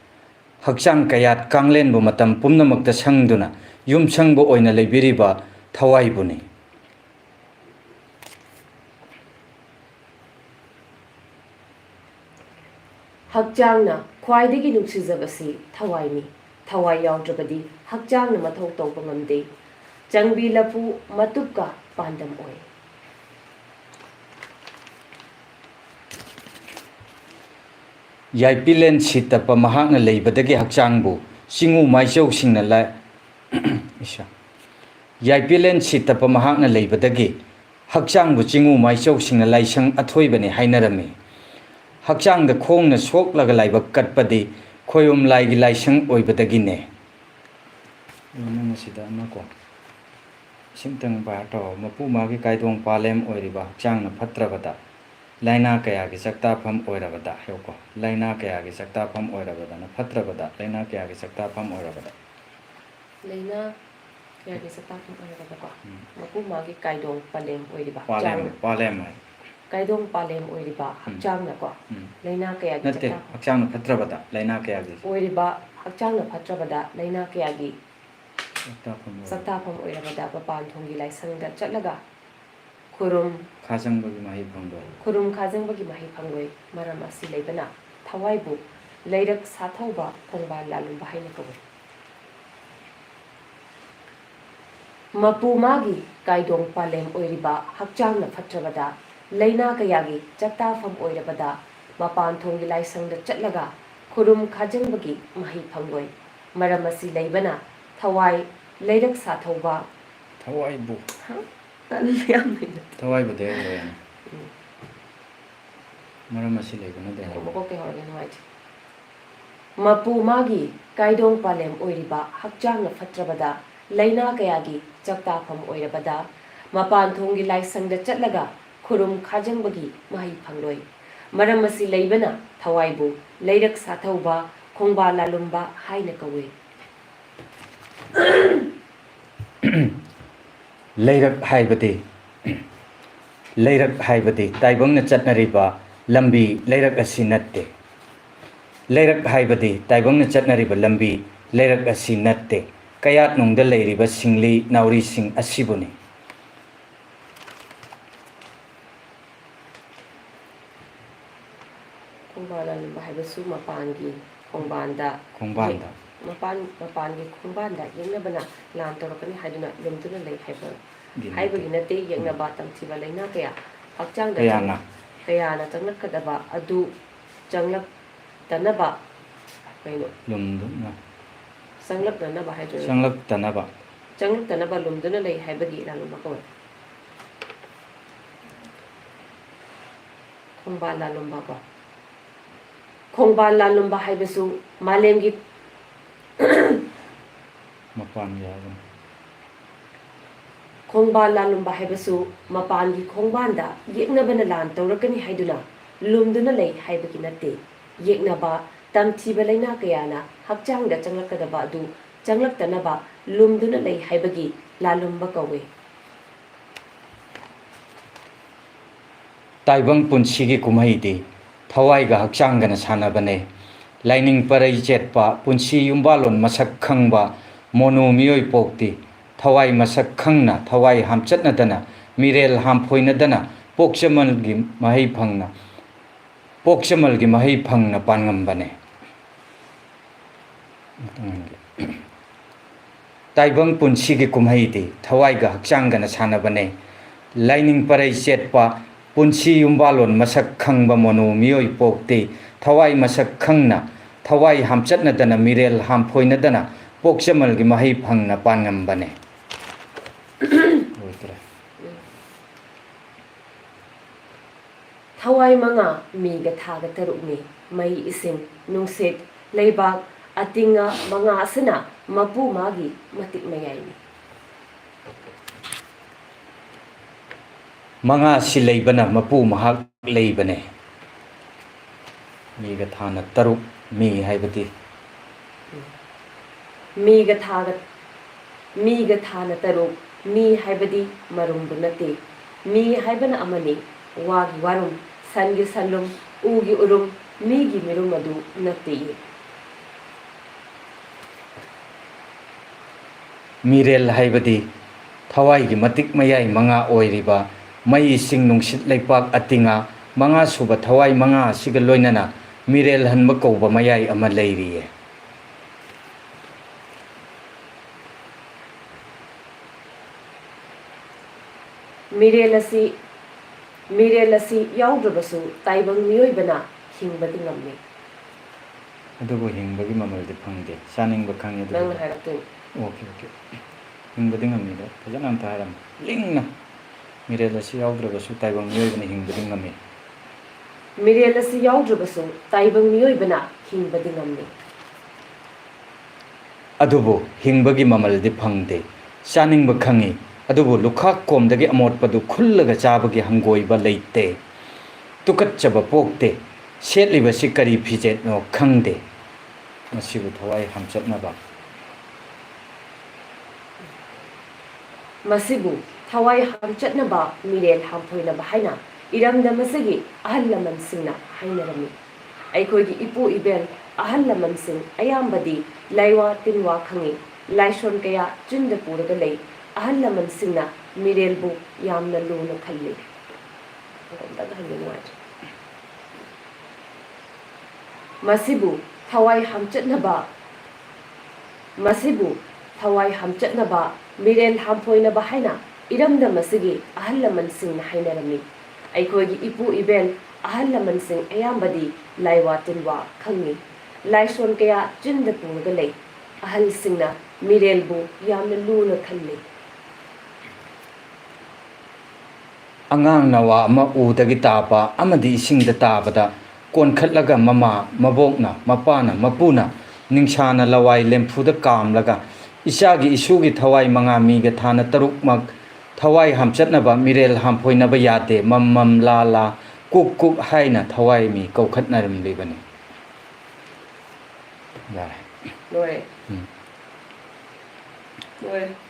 ꯍꯛꯆꯥꯡ ꯀꯌꯥꯠ ꯀꯥꯡꯂꯦꯟꯕꯨ ꯃꯇꯝ ꯄꯨꯝꯅꯃꯛꯇ ꯁꯪꯗꯨꯅ ꯌꯨꯝꯁꯪꯕ ꯑꯣꯏꯅ ꯂꯩꯕꯤꯔꯤꯕ ꯊꯋꯥꯏꯕꯨꯅꯤ. hakchangna khwaidagi nungsijabasi thawaini thawai yaudrabadi hakchangna mathau tawba ngamde changbi lapu matupka pandam oi ꯌꯥꯏꯄꯤꯂꯦꯟ ꯁꯤꯇꯞꯄ ꯃꯍꯥꯛꯅ ꯂꯩꯕꯗꯒꯤ ꯍꯛꯆꯥꯡꯕꯨ ꯆꯤꯡꯎ ꯃꯥꯏꯆꯧꯁꯤꯡꯅ ꯌꯥꯏꯄꯤꯂꯦꯟ ꯁꯤꯇꯞꯄ ꯃꯍꯥꯛꯅ ꯂꯩꯕꯗꯒꯤ ꯍꯛꯆꯥꯡꯕꯨ ꯆꯤꯡꯎ ꯃꯥꯏꯆꯧꯁꯤꯡꯅ ꯂꯥꯏꯁꯪ ꯑꯊꯣꯏꯕꯅꯤ ꯍꯥꯏꯅꯔꯝꯃꯤ. ꯍꯛꯆꯥꯡꯗ ꯈꯣꯡꯅ ꯁꯣꯛꯂꯒ ꯂꯥꯏꯕꯛ ꯀꯠꯄꯗꯤ ꯈꯣꯏꯌꯨꯝ ꯂꯥꯏꯒꯤ ꯂꯥꯏꯁꯪ ꯑꯣꯏꯕꯗꯒꯤꯅꯦ. ꯃꯁꯤꯗ ꯑꯃꯀꯣ ꯏꯁꯤꯡꯇꯪ ꯕꯥꯔ ꯇꯧ. ꯃꯄꯨ ꯃꯥꯒꯤ ꯀꯥꯏꯗꯣꯡ ꯄꯥꯂꯦꯝ ꯑꯣꯏꯔꯤꯕ ꯍꯛꯆꯥꯡꯅ ꯐꯠꯇ꯭ꯔꯕꯗ ꯂꯥꯏꯅꯥ ꯀꯌꯥꯒꯤ ꯆꯥꯛꯇꯥꯐꯝ ꯑꯣꯏꯔꯕꯗ ꯍꯥꯏꯌꯣꯀꯣ. ꯂꯥꯏꯅꯥ ꯀꯌꯥꯒꯤ ꯆꯥꯛꯇꯥꯐꯝ ꯑꯣꯏꯔꯕꯗꯅ ꯐꯠꯇ꯭ꯔꯕꯗ ꯂꯥꯏꯅꯥ ꯀꯌꯥꯒꯤ ꯆꯥꯛꯇꯥꯐꯝ ꯑꯣꯏꯔꯕꯗ leina kayagi satakam oirabada ko mapu magi kaidong palem oiriba ꯄꯥꯂꯦꯝ kaidong palem oiriba hakchang na ko laina kaya gi natte hakchang na phatrabada laina kaya gi oiriba hakchang na phatrabada laina kaya gi sakta saktapam oirabada papan thongi laisang da chatlaga khurum khajang bagi mahi phangdo khurum khajang bagi mahi phangoi maram asi leibana thawai bu leirak sathauba thongba lalum bahai na ko mapu magi kaidong palem oiriba hakchang na phatrabada laina kayagi chattafam oirabada mapan thongi laisang da chatlaga khurum khajang bagi mahi phangoi maram asi leibana thawai leirak sathauba thawai bu talyam thawai bu de loyan maram asi leibana de ko ke horga noi mapu magi kaidong palem oiriba hakchang na phatrabada laina kayagi chaktafam oirabada mapan thongi laisang da chatlaga khurum khajang bagi mahi phangloi maram asi leibana thawai bu leirak sathauba khongba lalumba haina kawe leirak haibati leirak haibati taibang na chatnariba lambi leirak asi natte leirak haibati taibang na chatnariba lambi leirak asi natte kayat nungda leiriba singli nauri sing asibuni khongba lalumba haibasu mapangi khongbanda mapangi khongbanda yengnabana lan torokani haiduna lumduna lei haiba haibagi nate yengnaba tamthiba leina kaya hakchang da kayana changlakadaba adu changlak tanaba kaino lumduna changlak tanaba haiduna changlak tanaba lumduna lei haibagi lalumba ko khongba lalumba ko khongba lalumba haibasu malemgi mapan yagan khongba lalumba haibasu mapangi khongbanda yeknabana lan tawrakani haiduna lumduna lei haibagi natte yeknaba tamthiba leina kayana hakchang da changlakadaba adu changlaktanaba lumduna lei haibagi lalumba kawe taibang punsigi kumhaidi thawai ga hakchang gana sanabane laining parai jetpa punsi yumbalon masak khangba mono miyoi pokti thawai masak khangna thawai hamchatna dana mirel hampoina dana pokchamal gi mahai phangna pangam bane taibang punsigi kumhaidi thawai ga hakchang gana sanabane laining parai jetpa punsi yumbalon masak khangba mono miyoi pokti thawai masak khangna thawai hamchatna dana mirel hampoina dana pokchamal gi mahai phangna pangam bane thawai manga miga thaga tarukni mai ising nungset leibak atinga manga asana mapu magi matik mayai manga si leibana mapu mahak leibane miga thana taruk mi haibati miga thana taruk mi haibadi marumbu nate mi haibana amani wagi warum sangi sanlum ugi urum migi mirum adu nate mirel haibadi thawai gi matik mayai manga oiriba mai sing nungsit leipak atinga manga suba thawai manga siga loinana mirel hanba kouba mayai ama leiriye mirelasi yaudраbasu taibang miyoibana hingbadi ngamne adubo hingbagi mamaldi phangde saningba khangye nang haraktu okay hingbadi ngamida fajana anta haram lingna mirelasi yaudраbasu taibang miyoibana hingbadi ngame mirelasi yaudраbasu taibang miyoibana hingbadi ngamne adubo hingbagi mamaldi phangde saningba khangi adubu lukhak komdagi amotpadu khullaga chabagi hangoiba leite tukatchaba pokte setliba sikari phijet no khangde masibu thawai hamchatnaba masibu thawai hamchatnaba mirel hampoinaba haina ꯏꯔꯝꯗꯝ ꯑꯁꯤꯒꯤ ꯑꯍꯜ ꯂꯃꯟꯁꯤꯡꯅ ꯍꯥꯏꯅꯔꯝꯃꯤ ꯑꯩꯈꯣꯏꯒꯤ ꯏꯄꯨ ꯏꯕꯦꯜ ꯑꯍꯜ ꯂꯃꯟꯁꯤꯡ ꯑꯌꯥꯝꯕꯗꯤ ꯂꯥꯏꯋꯥ ꯇꯤꯟꯋꯥ ꯈꯪꯏ ꯂꯥꯏꯁꯣꯟ ꯀꯌꯥ ꯆꯤꯟꯗ ꯄꯨꯔꯒ ꯂꯩ ꯑꯍꯜ ꯂꯃꯟꯁꯤꯡꯅ ꯃꯤꯔꯦꯜꯕꯨ ꯌꯥꯝꯅ ꯂꯨꯅ ꯈꯜꯂꯤ ꯃꯁꯤꯕꯨ ꯊꯋꯥꯏ ꯍꯥꯝꯆꯠꯅꯕ ꯃꯤꯔꯦꯜ ꯍꯥꯝꯐꯣꯏꯅꯕ ꯍꯥꯏꯅ ꯏꯔꯝꯗꯝ ꯑꯁꯤꯒꯤ ꯑꯍꯜ ꯂꯃꯟꯁꯤꯡꯅ ꯍꯥꯏꯅꯔꯝꯃꯤ ꯑꯩꯈꯣꯏꯒꯤ ꯏꯄꯨ ꯏꯕꯦꯜ ꯑꯍꯜ ꯂꯃꯟꯁꯤꯡ ꯑꯌꯥꯝꯕꯗꯤ ꯂꯥꯏꯋꯥ ꯇꯤꯟꯋꯥ ꯈꯪꯏ ꯂꯥꯏꯁꯣꯟ ꯀꯌꯥ ꯆꯤꯟꯗ ꯄꯨꯔꯒ ꯂꯩ ꯑꯍꯜꯁꯤꯡꯅ ꯃꯤꯔꯦꯜꯕꯨ ꯌꯥꯝꯅ ꯂꯨꯅ ꯈꯜꯂꯤ ꯑꯉꯥꯡ ꯅꯋꯥ ꯑꯃ ꯎꯗꯒꯤ ꯇꯥꯕ ꯑꯃꯗꯤ ꯏꯁꯤꯡꯗ ꯇꯥꯕꯗ ꯀꯣꯟꯈꯠꯂꯒ ꯃꯃꯥ ꯃꯕꯣꯛꯅ ꯃꯄꯥꯅ ꯃꯄꯨꯅ ꯅꯤꯡꯁꯥꯅ ꯂꯋꯥꯏ ꯂꯦꯝꯐꯨꯗ ꯀꯥꯝꯂꯒ ꯏꯆꯥꯒꯤ ꯏꯁꯨꯒꯤ ꯊꯋꯥꯏ ꯃꯉꯥ ꯃꯤꯒ ꯊꯥꯅ ꯇꯔꯨꯛꯃꯛ ꯊꯋꯥꯏ ꯍꯥꯝꯆꯠꯅꯕ ꯃꯤꯔꯦꯜ ꯍꯥꯝꯐꯣꯏꯅꯕ ꯌꯥꯗꯦ ꯃꯝ ꯃꯝ ꯂꯥ ꯂꯥ ꯀꯨꯛ ꯀꯨꯛ ꯍꯥꯏꯅ ꯊꯋꯥꯏ ꯃꯤ ꯀꯧꯈꯠꯅꯔꯝꯂꯤꯕꯅꯤ ꯌꯥꯔꯦ ꯂꯣꯏꯔꯦ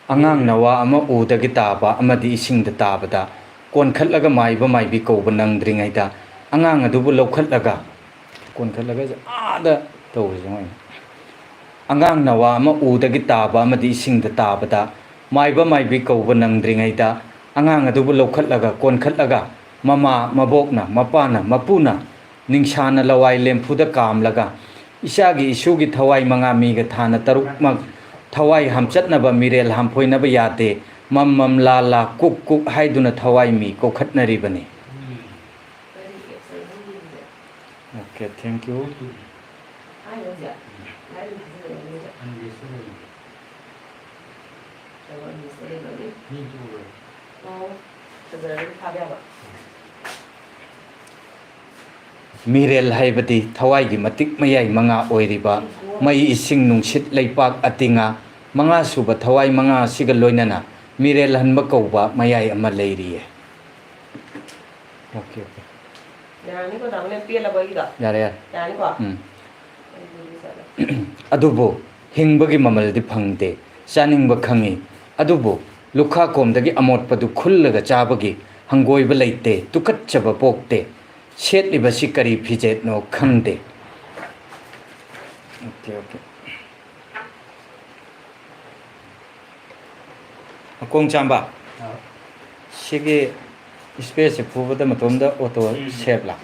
ꯑꯉꯥꯡ ꯅꯋꯥ ꯑꯃ ꯎꯗꯒꯤ ꯇꯥꯕ ꯑꯃꯗꯤ ꯏꯁꯤꯡꯗ ꯇꯥꯕꯗ ꯀꯣꯟꯈꯠꯂꯒ ꯃꯥꯏꯕ ꯃꯥꯏꯕꯤ ꯀꯧꯕ ꯅꯪꯗ꯭ꯔꯤꯉꯩꯗ ꯑꯉꯥꯡ ꯑꯗꯨꯕꯨ ꯂꯧꯈꯠꯂꯒ ꯀꯣꯟꯈꯠꯂꯒ ꯑꯥꯗ ꯇꯧꯕꯁꯦ ꯃꯣꯏꯅ ꯑꯉꯥꯡ ꯅꯋꯥ ꯑꯃ ꯎꯗꯒꯤ ꯇꯥꯕ ꯑꯃꯗꯤ ꯏꯁꯤꯡꯗ ꯇꯥꯕꯗ ꯃꯥꯏꯕ ꯃꯥꯏꯕꯤ ꯀꯧꯕ ꯅꯪꯗ꯭ꯔꯤꯉꯩꯗ ꯑꯉꯥꯡ ꯑꯗꯨꯕꯨ ꯂꯧꯈꯠꯂꯒ ꯀꯣꯟꯈꯠꯂꯒ ꯃꯃꯥ ꯃꯕꯣꯛꯅ ꯃꯄꯥꯅ ꯃꯄꯨꯅ ꯅꯤꯡꯁꯥꯅ ꯂꯋꯥꯏ ꯂꯦꯝꯐꯨꯗ ꯀꯥꯝꯂꯒ ꯏꯆꯥꯒꯤ ꯏꯁꯨꯒꯤ ꯊꯋꯥꯏ ꯃꯉꯥ ꯃꯤꯒ ꯊꯥꯅ ꯇꯔꯨꯛꯃꯛ ꯊꯋꯥꯏ ꯍꯥꯝꯆꯠꯅꯕ ꯃꯤꯔꯦꯜ ꯍꯥꯝꯐꯣꯏꯅꯕ ꯌꯥꯗꯦ ꯃꯝ ꯃꯝ ꯂꯥ ꯂꯥ ꯀꯨꯛ ꯀꯨꯛ ꯍꯥꯏꯗꯨꯅ ꯊꯋꯥꯏ ꯃꯤ ꯀꯧꯈꯠꯅꯔꯤꯕꯅꯤ ꯑꯣꯀꯦ ꯊꯦꯡꯛ ꯌꯨ ꯃꯤꯔꯦꯜ ꯍꯥꯏꯕꯗꯤ ꯊꯋꯥꯏꯒꯤ ꯃꯇꯤꯛ ꯃꯌꯥꯏ ꯃꯉꯥ ꯑꯣꯏꯔꯤꯕ ꯃꯩ ꯏꯁꯤꯡ ꯅꯨꯡꯁꯤꯠ ꯂꯩꯄꯥꯛ ꯑꯇꯤꯡꯉꯥ ꯃꯉꯥ ꯁꯨꯕ ꯊꯋꯥꯏ ꯃꯉꯥ ꯑꯁꯤꯒ ꯂꯣꯏꯅꯅ ꯃꯤꯔꯦꯜ ꯍꯟꯕ ꯀꯧꯕ ꯃꯌꯥꯏ ꯑꯃ ꯂꯩꯔꯤꯌꯦ ꯑꯣꯀꯦ ꯑꯣꯀꯦ ꯌꯥꯔꯦ ꯌꯥꯔꯦ ꯑꯗꯨꯕꯨ ꯍꯤꯡꯕꯒꯤ ꯃꯃꯜꯗꯤ ꯐꯪꯗꯦ ꯆꯥꯅꯤꯡꯕ ꯈꯪꯏ ꯑꯗꯨꯕꯨ ꯂꯨꯈꯥꯀꯣꯝꯗꯒꯤ ꯑꯃꯣꯠꯄꯗꯨ ꯈꯨꯜꯂꯒ ꯆꯥꯕꯒꯤ ꯍꯪꯒꯣꯏꯕ ꯂꯩꯇꯦ ꯇꯨꯀꯠꯆꯕ ꯄꯣꯛꯇꯦ ꯁꯦꯠꯂꯤꯕꯁꯤ ꯀꯔꯤ ꯐꯤꯖꯦꯠꯅꯣ ꯈꯪꯗꯦ ꯑꯣꯀꯦ ꯑꯣꯀꯦ ꯃꯈꯣꯡ ꯆꯥꯝꯕ ꯁꯤꯒꯤ ꯏꯁꯄꯦꯁꯁꯦ ꯐꯨꯕꯗ ꯃꯇꯣꯝꯗ ꯑꯣꯇꯣ ꯁꯦꯞꯂꯥ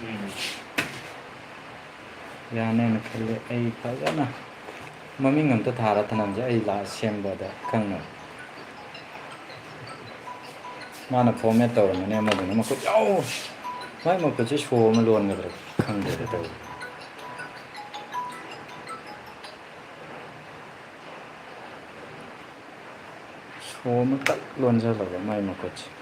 ꯌꯥꯅꯦꯅ ꯈꯜꯂꯦ ꯑꯩ ꯐꯖꯅ ꯃꯃꯤꯡ ꯑꯝꯇ ꯊꯥꯔ ꯊꯅꯝꯁꯦ ꯑꯩ ꯁꯦꯝꯕꯗ ꯈꯪꯅꯕ ꯃꯥꯅ ꯐꯣꯔꯃꯦꯠ ꯇꯧꯔꯝꯕꯅꯦ ꯑꯃꯗꯨꯅ ꯃꯈꯨꯠ ꯌꯥꯎ ꯃꯥꯏ ꯃꯈꯨꯠꯁꯦ ꯁꯣ ꯑꯃ ꯂꯣꯟꯒꯗ꯭ꯔꯥ ꯈꯪꯗꯦꯗ ꯇꯧꯋꯤ ꯁꯣ ꯑꯃ ꯇꯛ ꯂꯣꯟꯖꯜꯂꯒ ꯃꯥꯏ ꯃꯈꯨꯠꯁꯦ